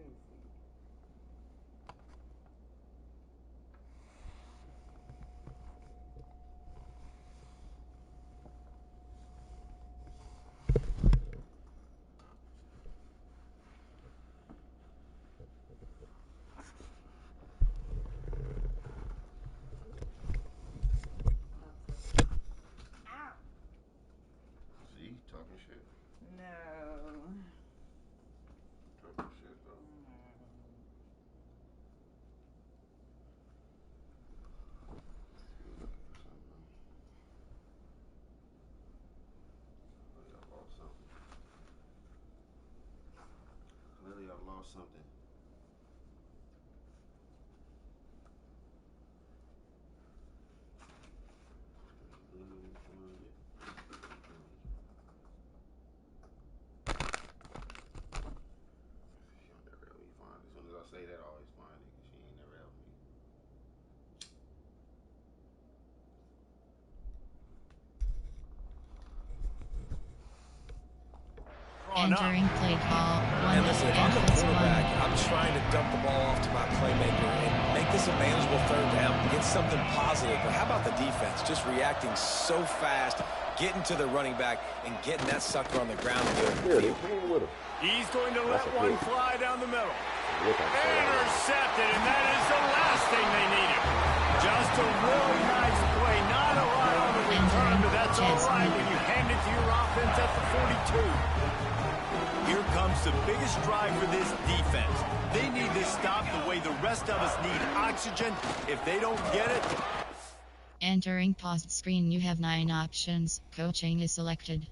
See, talking shit. No. Talking shit though. Clearly, I lost something. Say that, I always find it, because she ain't never helped me. Entering play call. And listen, if I'm the quarterback, I'm trying to dump the ball off to my playmaker and make this a manageable third down, get something positive. But how about the defense? Just reacting so fast, getting to the running back, and getting that sucker on the ground. He's going to let one fly down the middle. Intercepted, and that is the last thing they needed. Just a really nice play. Not a lot on the return, but that's all right when you hand it to your offense at the 42. Here comes the biggest drive for this defense. They need this stop the way the rest of us need oxygen. If they don't get it... Entering paused screen, you have 9 options. Coaching is selected.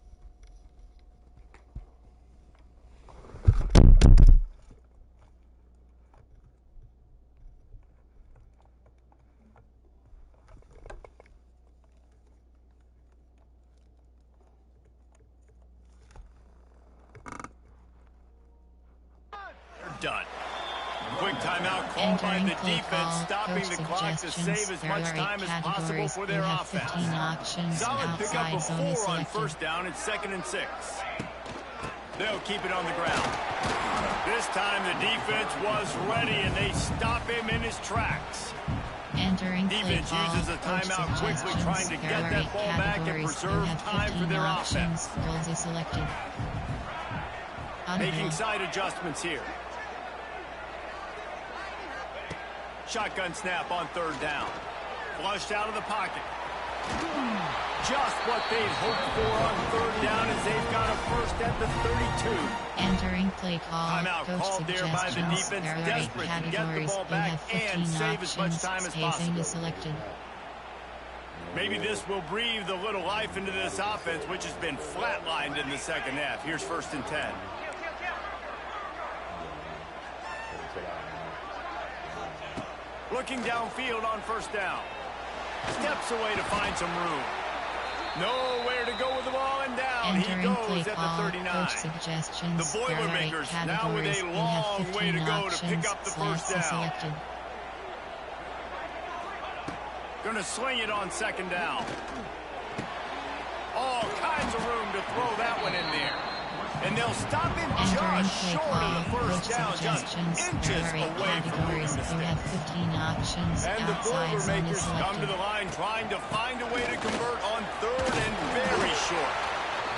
Done. Quick timeout called by the defense, stopping the clock to save as much time as possible for their offense. Solid pickup of 4 on first down. It's 2nd and 6. They'll keep it on the ground. This time the defense was ready, and they stop him in his tracks. Defense uses a timeout quickly, trying to get that ball back and preserve time for their offense. Making side adjustments here. Shotgun snap on 3rd down. Flushed out of the pocket. Just what they'd hoped for on 3rd down as they've got a first at the 32. Entering play call. Timeout called there by the defense, desperate to get the ball back and save as much time as possible. Maybe this will breathe a little life into this offense, which has been flatlined in the second half. Here's 1st and 10. Looking downfield on 1st down. Steps away to find some room. Nowhere to go with the ball, and down he goes at the 39. The Boilermakers now with a long way to go to pick up the first down. Gonna sling it on 2nd down. All kinds of room to throw that one in there. And they'll stop him just short of the first down, just inches away from moving the sticks. And the Boilermakers come to the line trying to find a way to convert on 3rd and very short.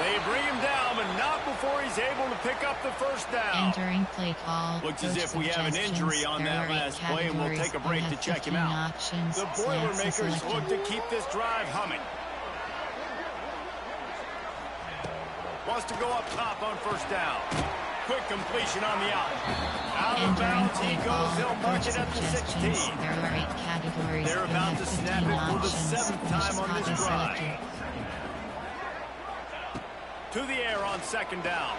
They bring him down, but not before he's able to pick up the first down. Entering play call. Looks as if we have an injury on that last play, and we'll take a break to check him out. The Boilermakers look to keep this drive humming. Wants to go up top on first down. Quick completion on the out. Out of bounds he goes. They'll mark it at the 16. There are 8 categories. They're about to snap it for the 7th time on this drive. To the air on second down.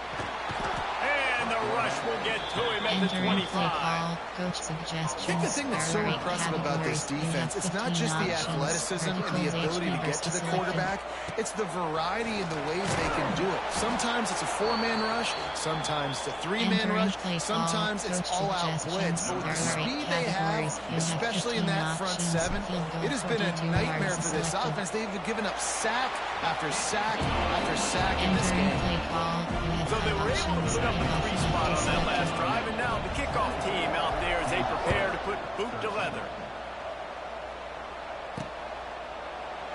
And the rush will get to him at the 25. Coach suggestions. I think the thing that's so impressive about this defense, it's not just the athleticism and the ability to get to the quarterback, it's the variety in the ways they can do it. Sometimes it's a 4-man rush, sometimes it's a 3-man rush, sometimes it's all-out blitz. But with the speed they have, especially in that front 7, it has been a nightmare for this offense. They've given up sack after sack after sack in this game. So they were able to put up a 3 spot on that last drive, and now the kickoff team out there as they prepare to put boot to leather.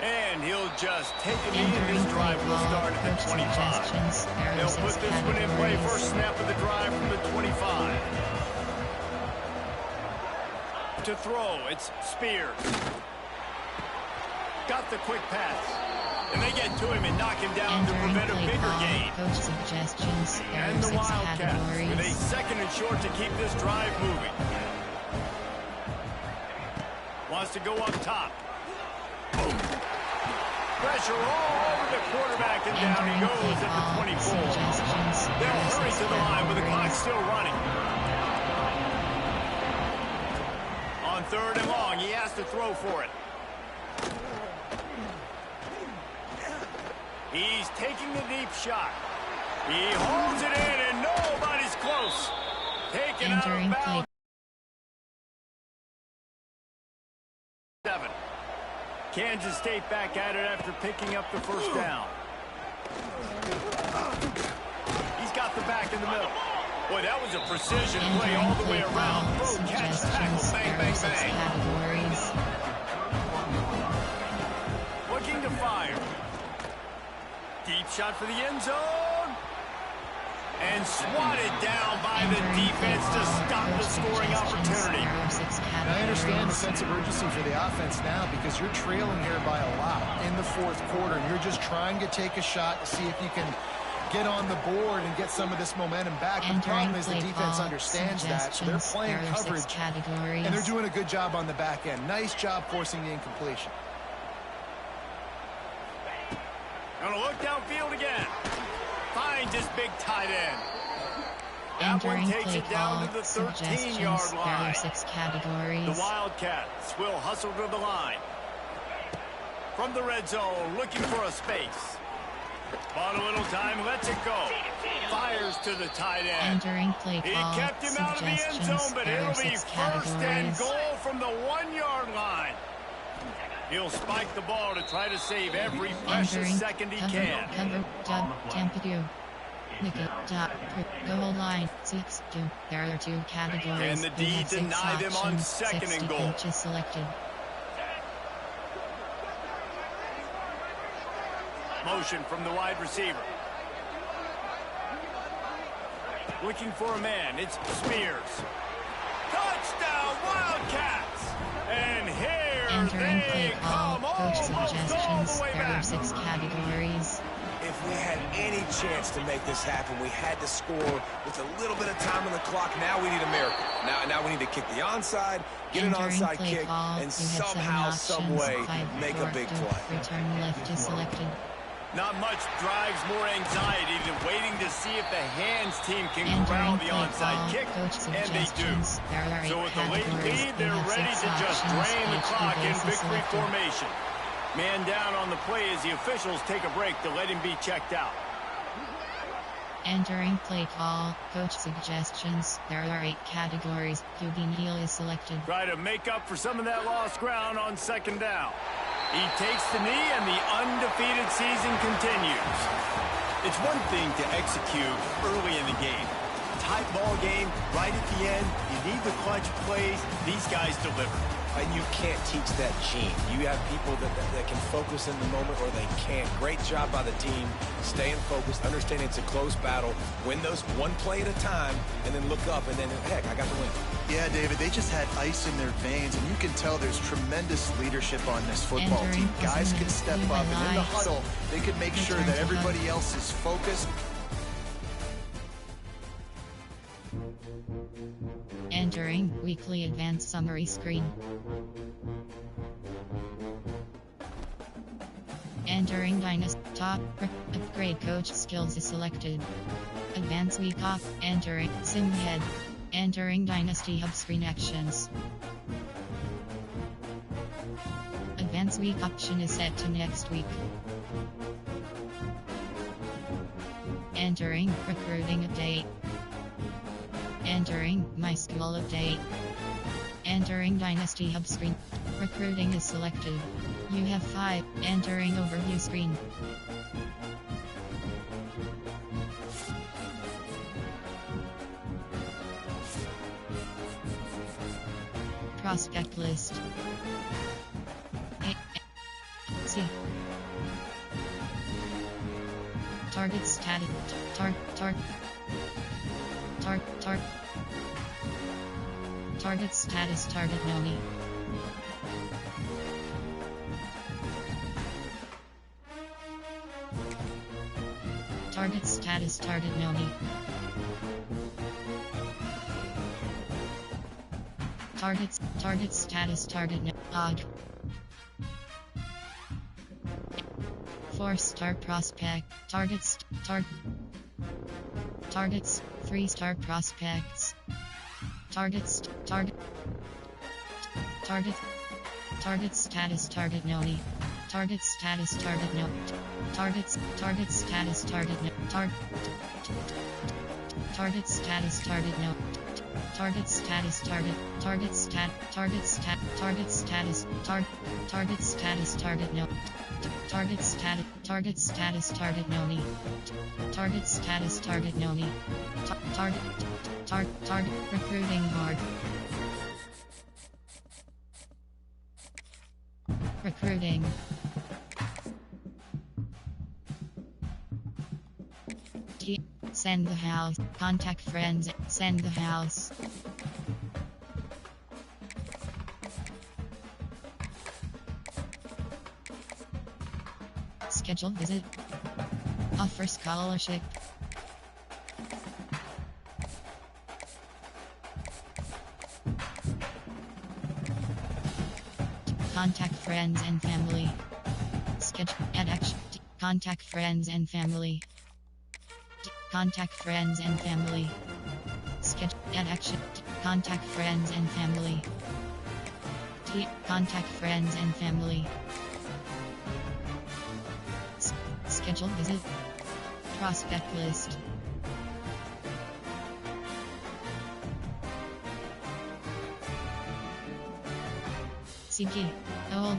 And he'll just take a knee, and this drive will start at the 25. They'll put this one in play, first snap of the drive from the 25. To throw, it's Spears. Got the quick pass. And they get to him and knock him down to prevent a bigger gain. And the Wildcats with a 2nd and short to keep this drive moving. Wants to go up top. Boom. Pressure all over the quarterback, and down he goes at the 24. They'll hurry to the line with the clock still running. On 3rd and long, he has to throw for it. He's taking the deep shot. He holds it in, and nobody's close. Taken out of bounds. 7. Kansas State back at it after picking up the first down. He's got the back in the middle. Boy, that was a precision play all the way around. Throw, catch, tackle, bang, bang, bang. Looking to fire. Deep shot for the end zone. And swatted down by the defense to stop the scoring opportunity. And I understand the sense of urgency for the offense now because you're trailing here by a lot in the 4th quarter. And you're just trying to take a shot to see if you can get on the board and get some of this momentum back. The problem is the defense understands that, so they're playing coverage, and they're doing a good job on the back end. Nice job forcing the incompletion. Gonna look downfield again. Finds his big tight end. That one takes it down to the 13-yard line. The Wildcats will hustle to the line. From the red zone, looking for a space. Bought a little time, lets it go. Fires to the tight end. He kept him out of the end zone, but it'll be 1st and goal from the 1-yard line. He'll spike the ball to try to save every precious second he can. Goal line 6-2. There are 2 categories. And the D deny them on 2nd and goal. Selected. Motion from the wide receiver. Looking for a man. It's Spears. Touchdown, Wildcats! And here they come almost all the way back. 6 categories. If we had any chance to make this happen, we had to score with a little bit of time on the clock. Now we need a miracle. Now we need to kick the onside, get an onside kick, and somehow, some way, make a big play. Return left is selected. Not much drives more anxiety than waiting to see if the hands team can corral the onside kick, and they do. So with the late lead, they're ready to just drain the clock in victory formation. Man down on the play as the officials take a break to let him be checked out. Entering play call, coach suggestions. There are 8 categories. QB Neal is selected. Try to make up for some of that lost ground on 2nd down. He takes the knee, and the undefeated season continues. It's one thing to execute early in the game. Tight ball game, right at the end, you need the clutch plays. These guys deliver. and you can't teach that gene. You have people that can focus in the moment or they can't. Great job by the team, staying focused, understanding it's a close battle, win those one play at a time, and then look up, and then, heck, I got the win. Yeah, David, they just had ice in their veins, and you can tell there's tremendous leadership on this football team. Guys can step up, and in the huddle, they can make sure that everybody else is focused. Entering weekly advanced summary screen. Entering Dynasty top upgrade coach skills is selected. Advanced week off. Entering sim head. Entering Dynasty hub screen actions. Advanced week option is set to next week. Entering recruiting update. Entering my school update. Entering Dynasty hub screen. Recruiting is selected. You have 5. Entering overview screen. Prospect list. C. Target status. Target status. Target Noni. Target status. Target Noni. Target status. Target Noni. 4-star prospect. Targets 3-star prospects. Target status. Target Noni. Target status. Target no. Target status. Target no. Target status. Target no. Target status. Target status. Target no. Target status. Target Noni. Target status. Target Noni. Target recruiting board. Recruiting. Send the house. Contact friends. Send the house. Schedule visit. Offer scholarship. Contact friends and family. Schedule. Add action. Contact friends and family. Contact friends and family. Schedule. Add action. Contact friends and family. Contact friends and family. Schedule visit. Prospect list. CG. Old.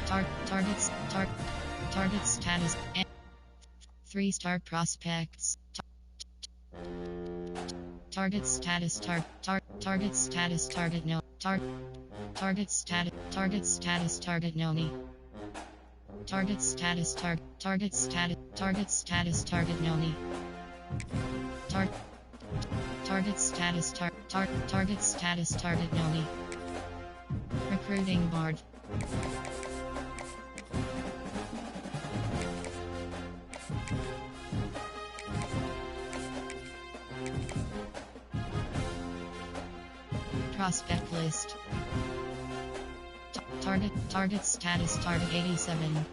Target status. 3-star prospects. Target status. Target status. Target no. Target status. Target Noni. Target status. Target status. Target Noni. Target status. Target status. Target Noni. Recruiting board. Prospect list. Target status. Target 87.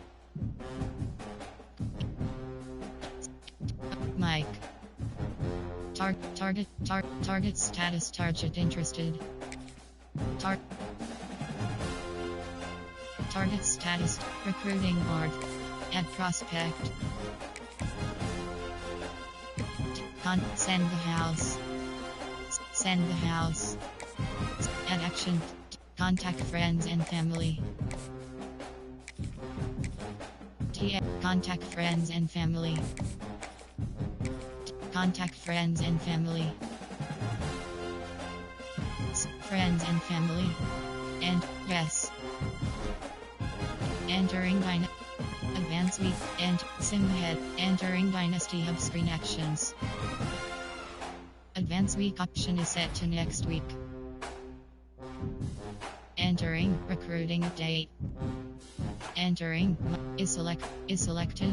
Mike. Target status. Target interested. Target status. Recruiting board. Add prospect. Send the house. Send the house. Add action. Contact friends and family. Contact friends and family. Contact friends and family. friends and family. And, yes. Entering Advance Week, and Simhead, entering Dynasty Hub screen actions. Advance Week option is set to next week. Entering recruiting update. Entering is selected.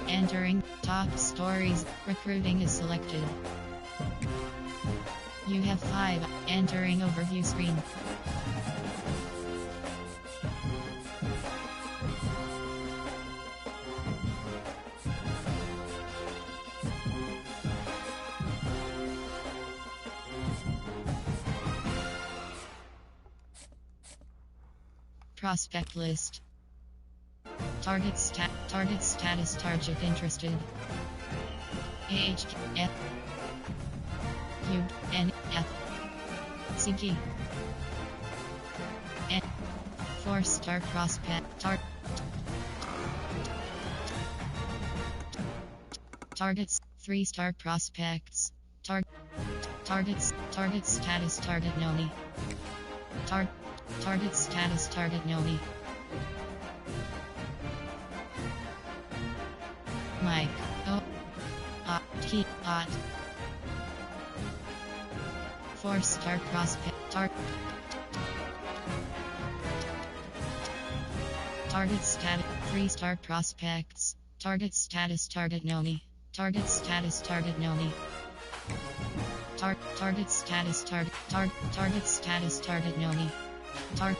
Entering top stories. Recruiting is selected. You have 5. Entering overview screen. Prospect list. Target status, target interested. Age, F, Q, N, F, CG. N, 4-star prospect. Targets, 3-star prospects. Targets status, target Noni. Target status, target Noni. Mike. T. 4-star prospect. Target status, 3-star prospects. Target status, target Noni. Target status, target Noni. Target status, target status, target Noni. Target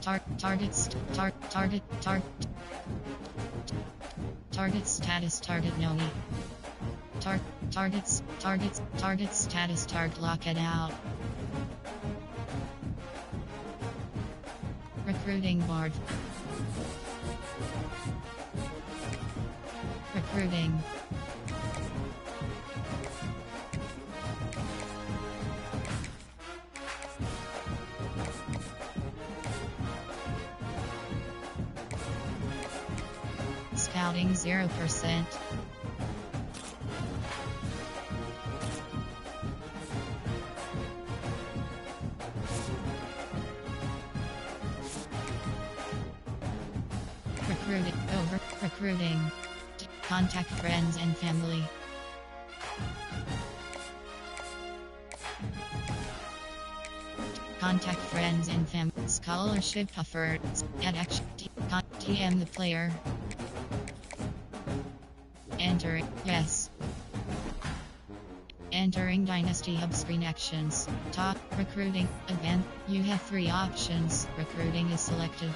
status, target status, target Noni. Target status, target lock it out. Recruiting board. Recruiting. Scouting 0%. Recruiting. Contact friends and family. Contact friends and family. Scholarship offered. At action. TM the player. Entering. Yes. Entering Dynasty Hub screen actions. Top. Recruiting. Event. You have 3 options. Recruiting is selected.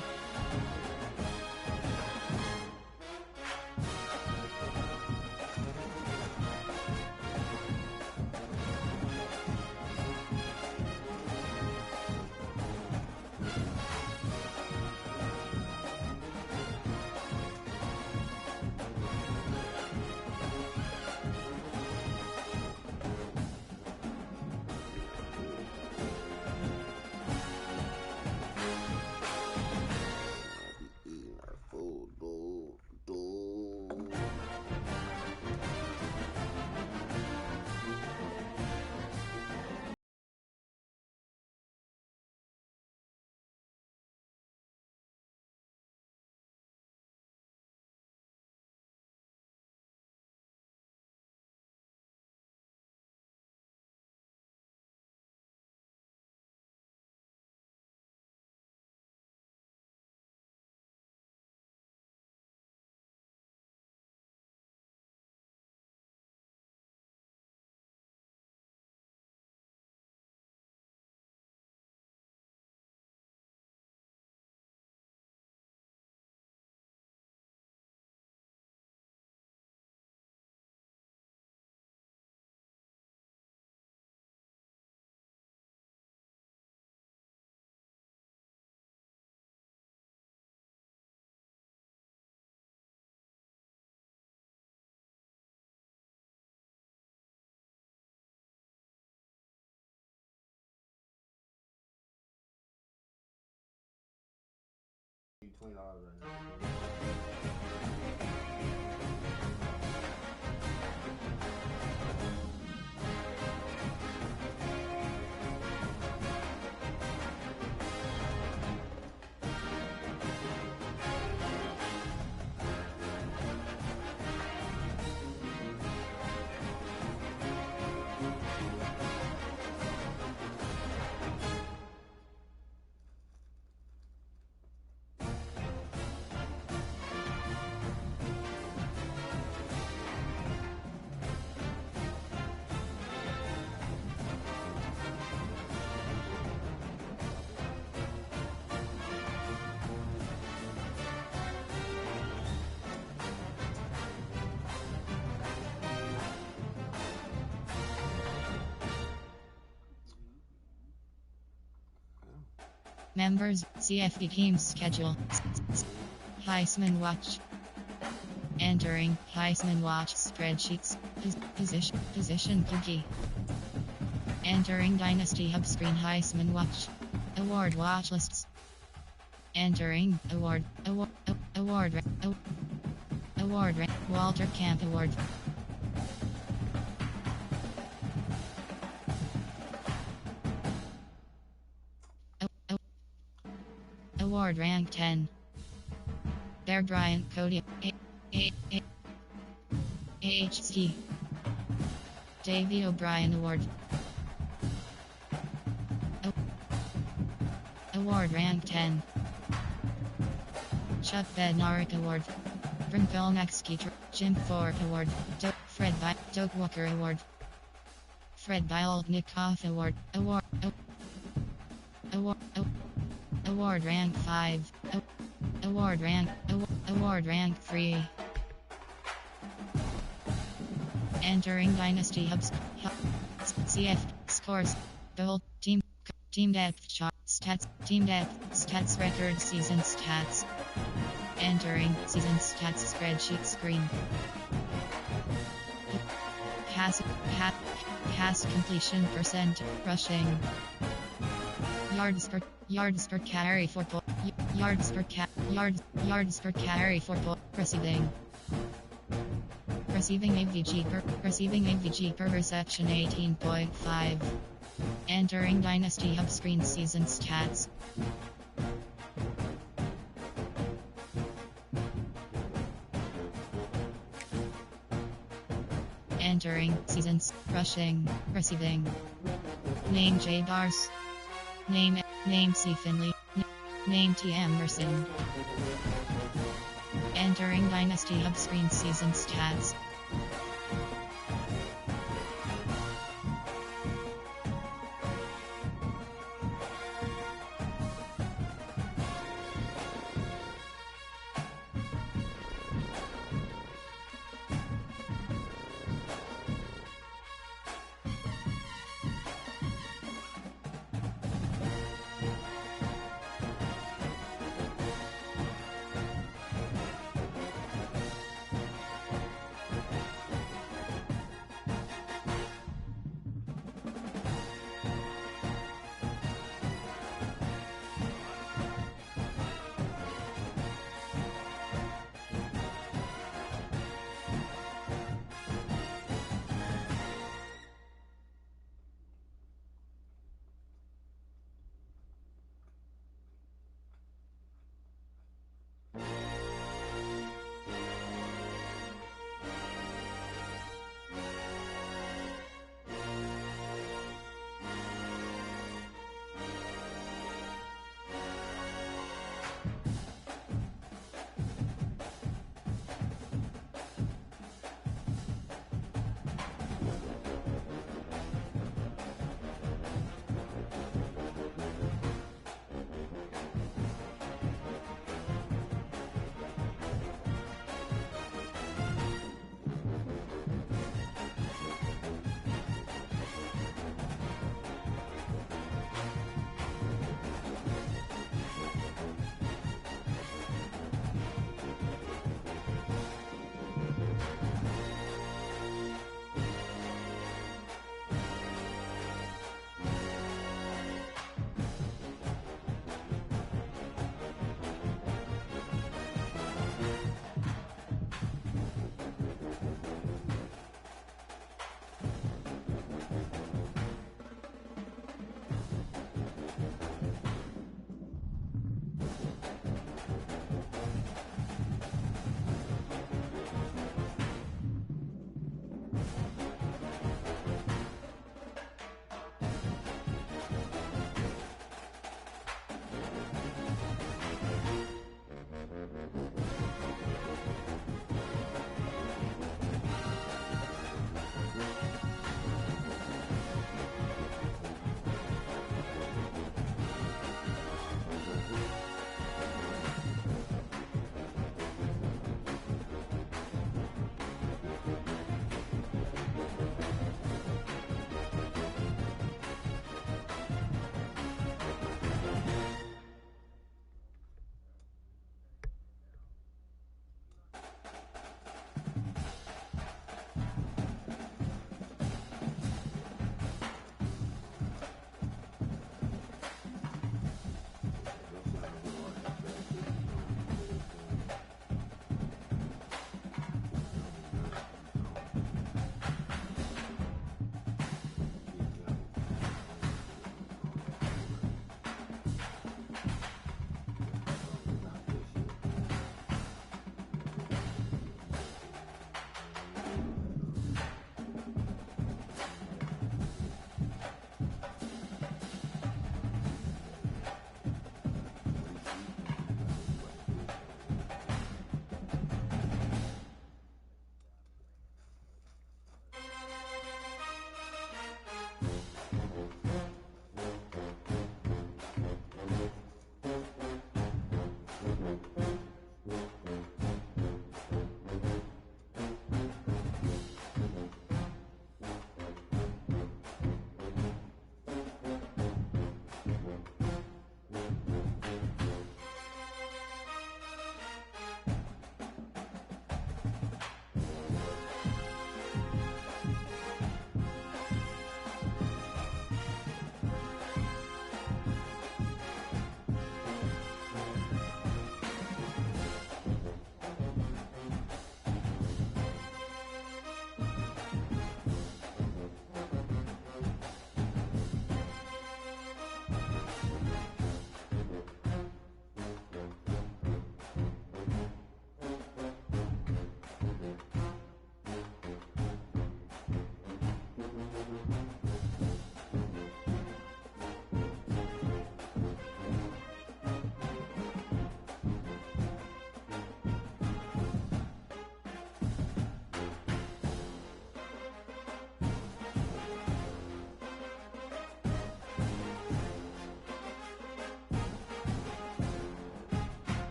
$20 right now. Members, CFB game schedule. Heisman Watch. Entering Heisman Watch spreadsheets. Position cookie. Entering Dynasty Hub screen Heisman Watch. Award watch lists. Entering award Walter Camp Award. Award rank 10. Bear Bryant Cody AHC Davey O'Brien Award. Award rank 10. Chuck Bednarik Award. Brinville Mexique Jim Ford Award. Doug Walker Award. Fred Bialnikoff Award. Award rank 5. Award rank 3. Entering Dynasty Hubs. CF scores. Goal team depth chart stats. Team depth stats record season stats. Entering season stats spreadsheet screen. Pass completion percent rushing. Yards per carry for yards per carry for receiving AVG per reception 18.5. Entering Dynasty Hub screen season stats. Entering seasons rushing receiving. Name J Bars. Name C. Finley. Name T. Emerson. Entering Dynasty Hub screen season stats.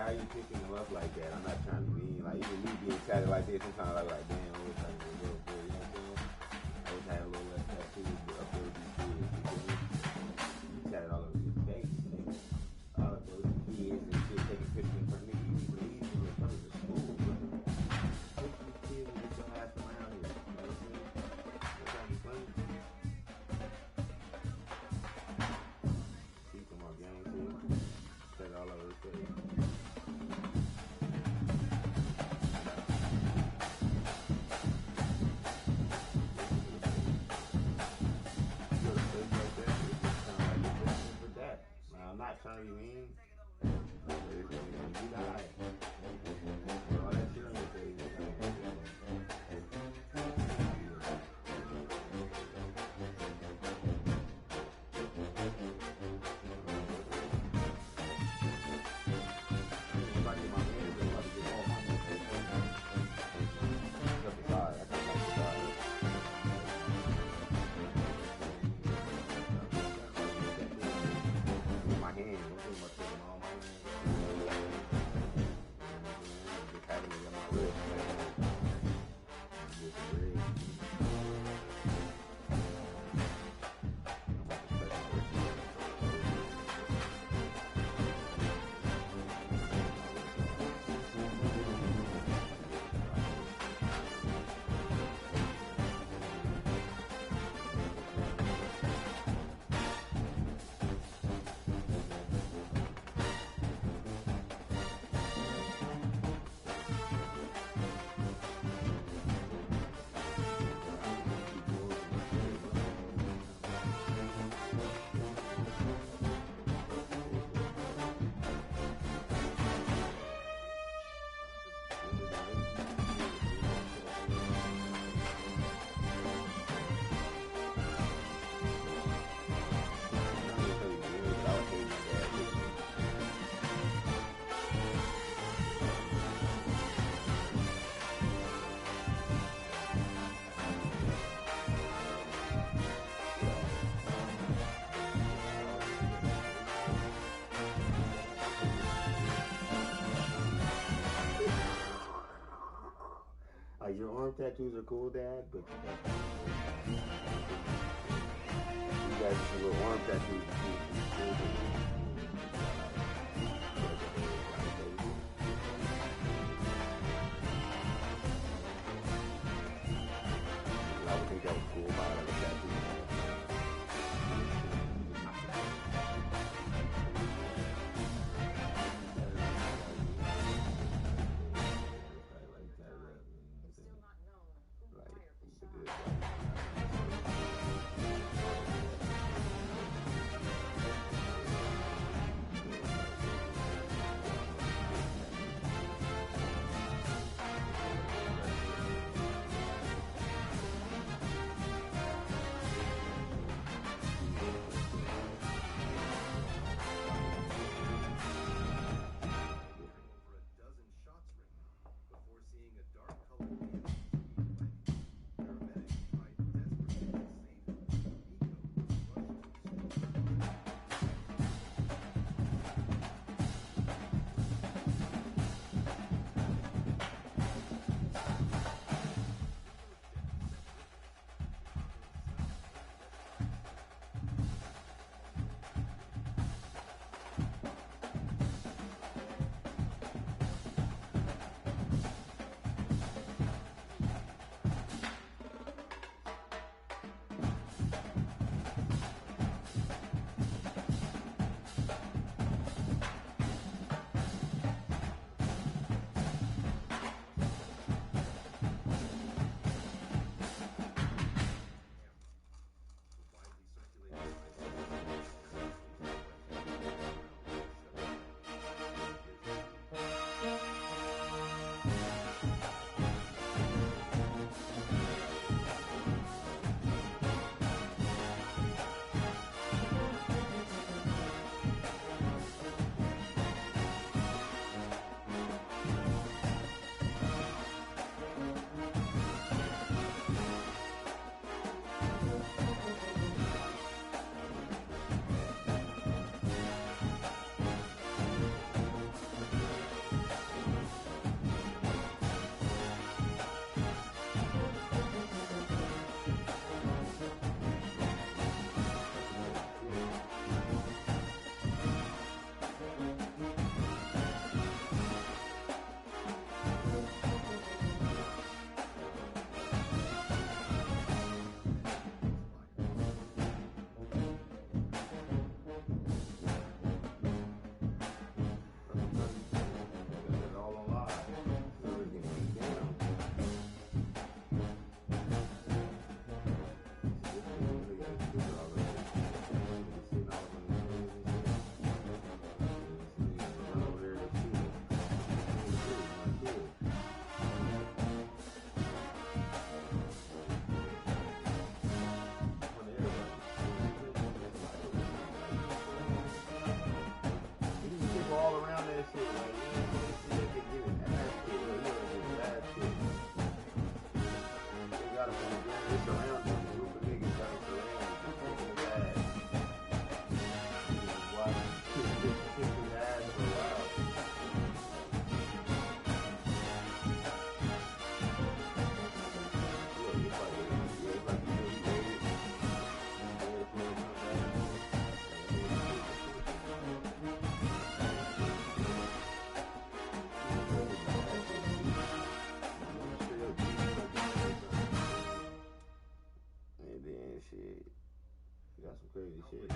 How you picking them up like that? I'm not trying to be like even me being tatted like this. Sometimes I was like, damn, I wish I was a little bit. You know what I'm saying? I wish I had a little less tattoos up there with these kids. You tatted all over your face, all of those kids and shit taking pictures in front of me. You believe in front of the school, brother. Take these kids and get your ass around here. You know what I'm saying? That's how you funny. See some more gang shit. Tatted all over his face. I'm not trying to be mean. You die. All that shit on your face. Your arm tattoos are cool, Dad, but you guys can go arm tattoos. I would think that was cool about like a tattoo. That's some crazy shit.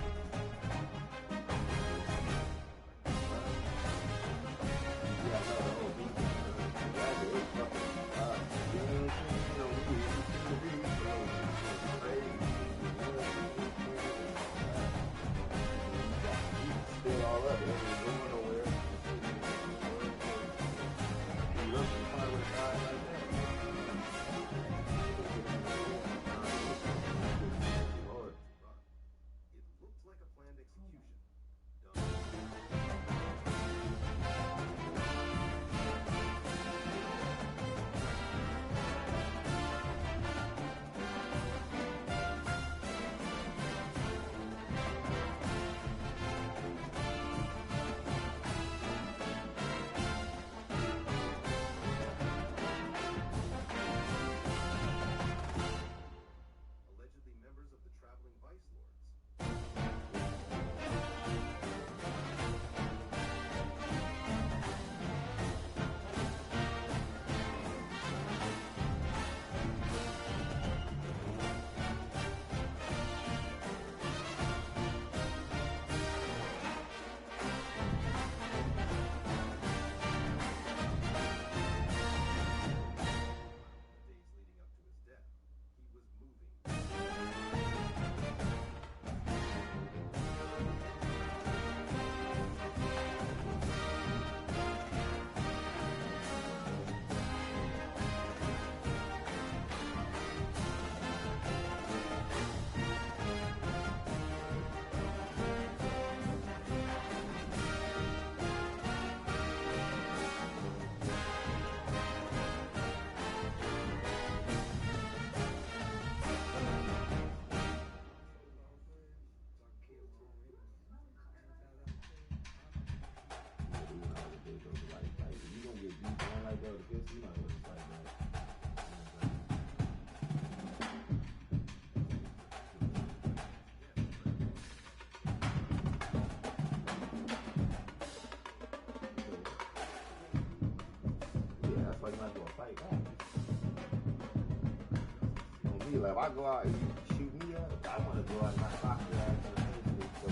Like, if I go out and you shoot me up, I want to go out and knock your ass in the face. So,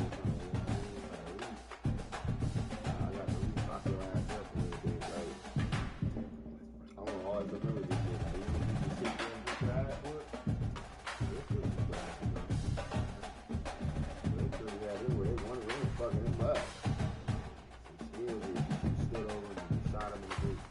I got to knock your ass up a little bit. Like, I want to always remember this shit. Like, even if you sit there and get your ass whipped, this shit is bad. They took that in where they wanted to fucking him up. Still, they stood over and shot him in the face.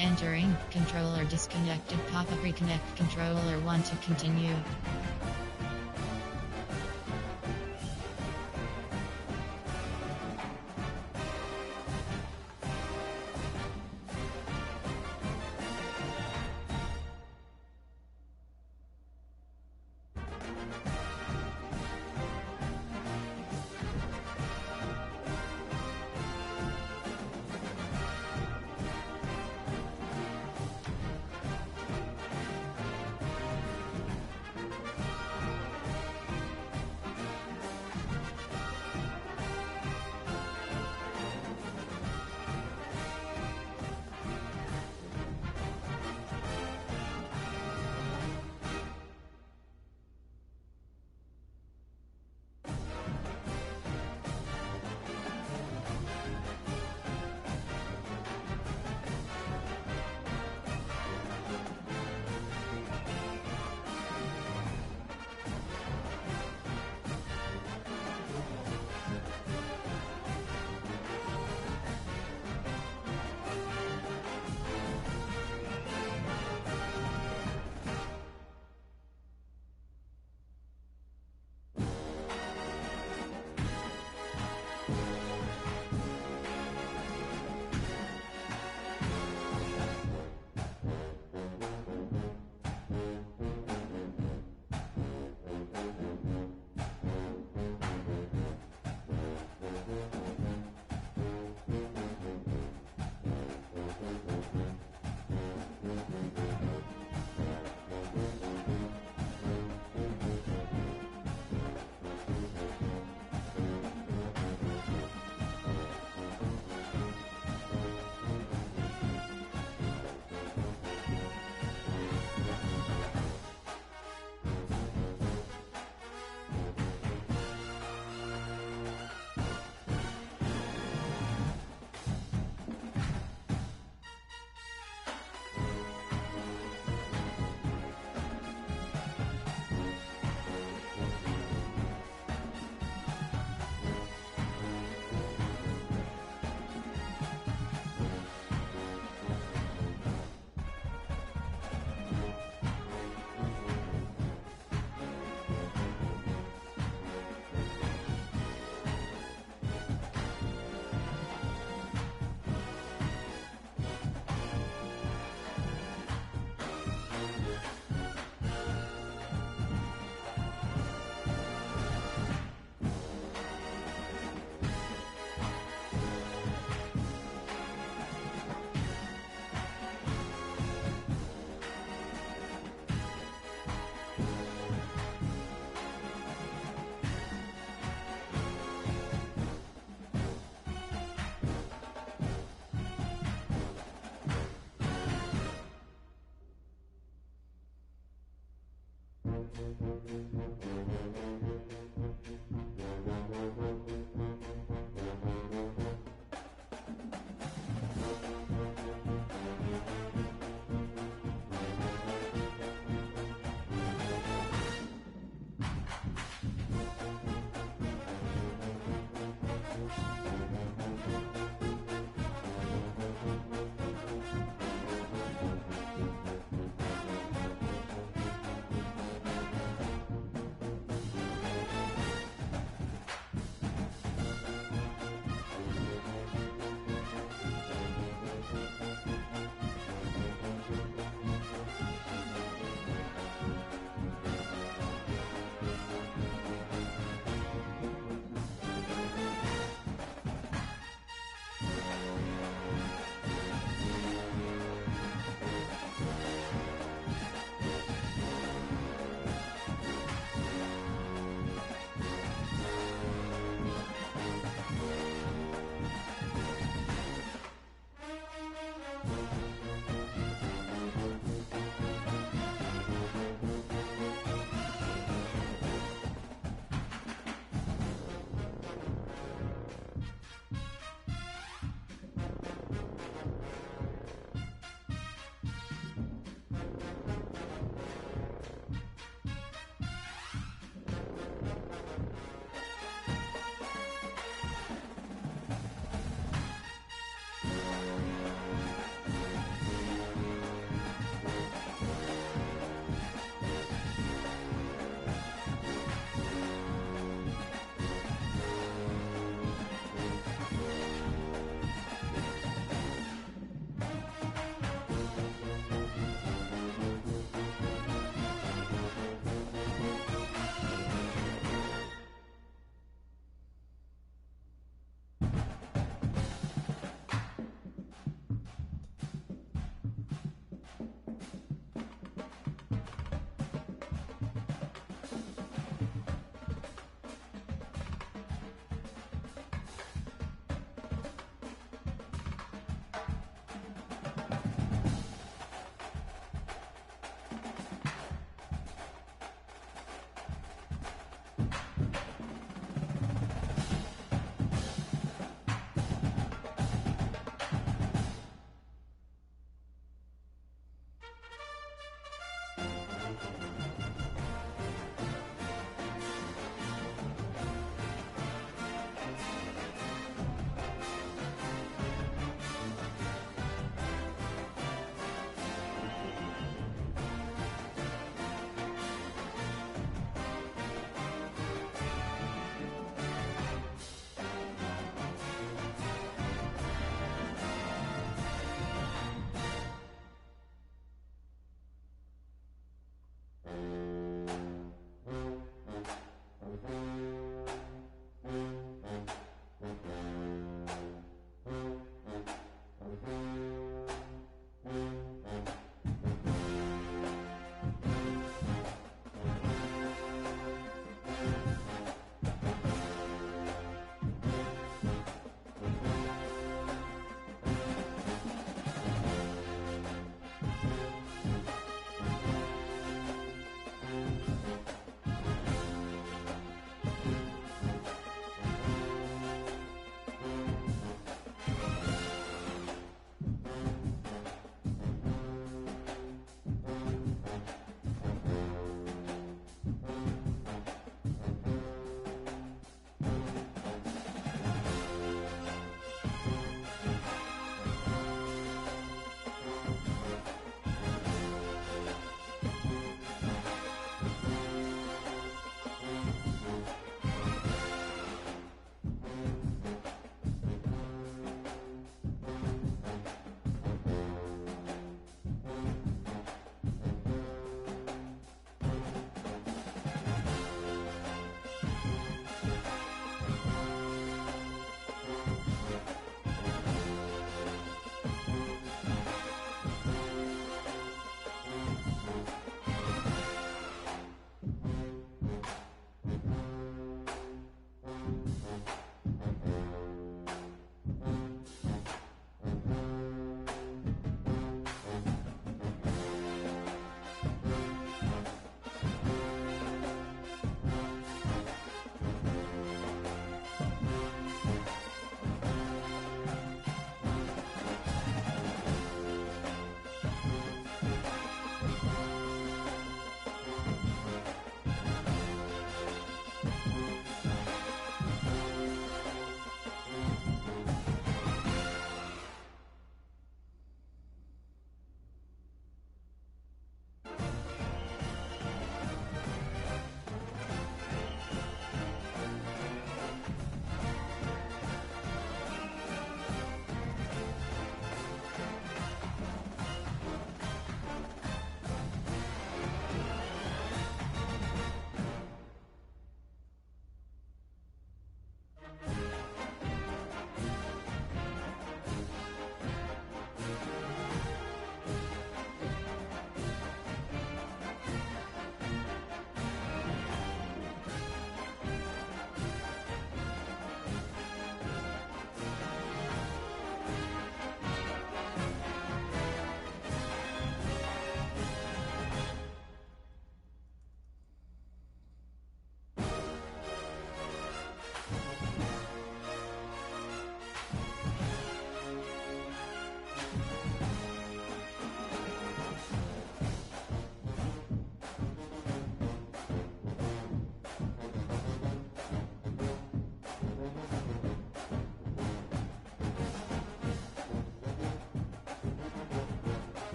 Entering, controller disconnected, pop-up reconnect, controller want to continue.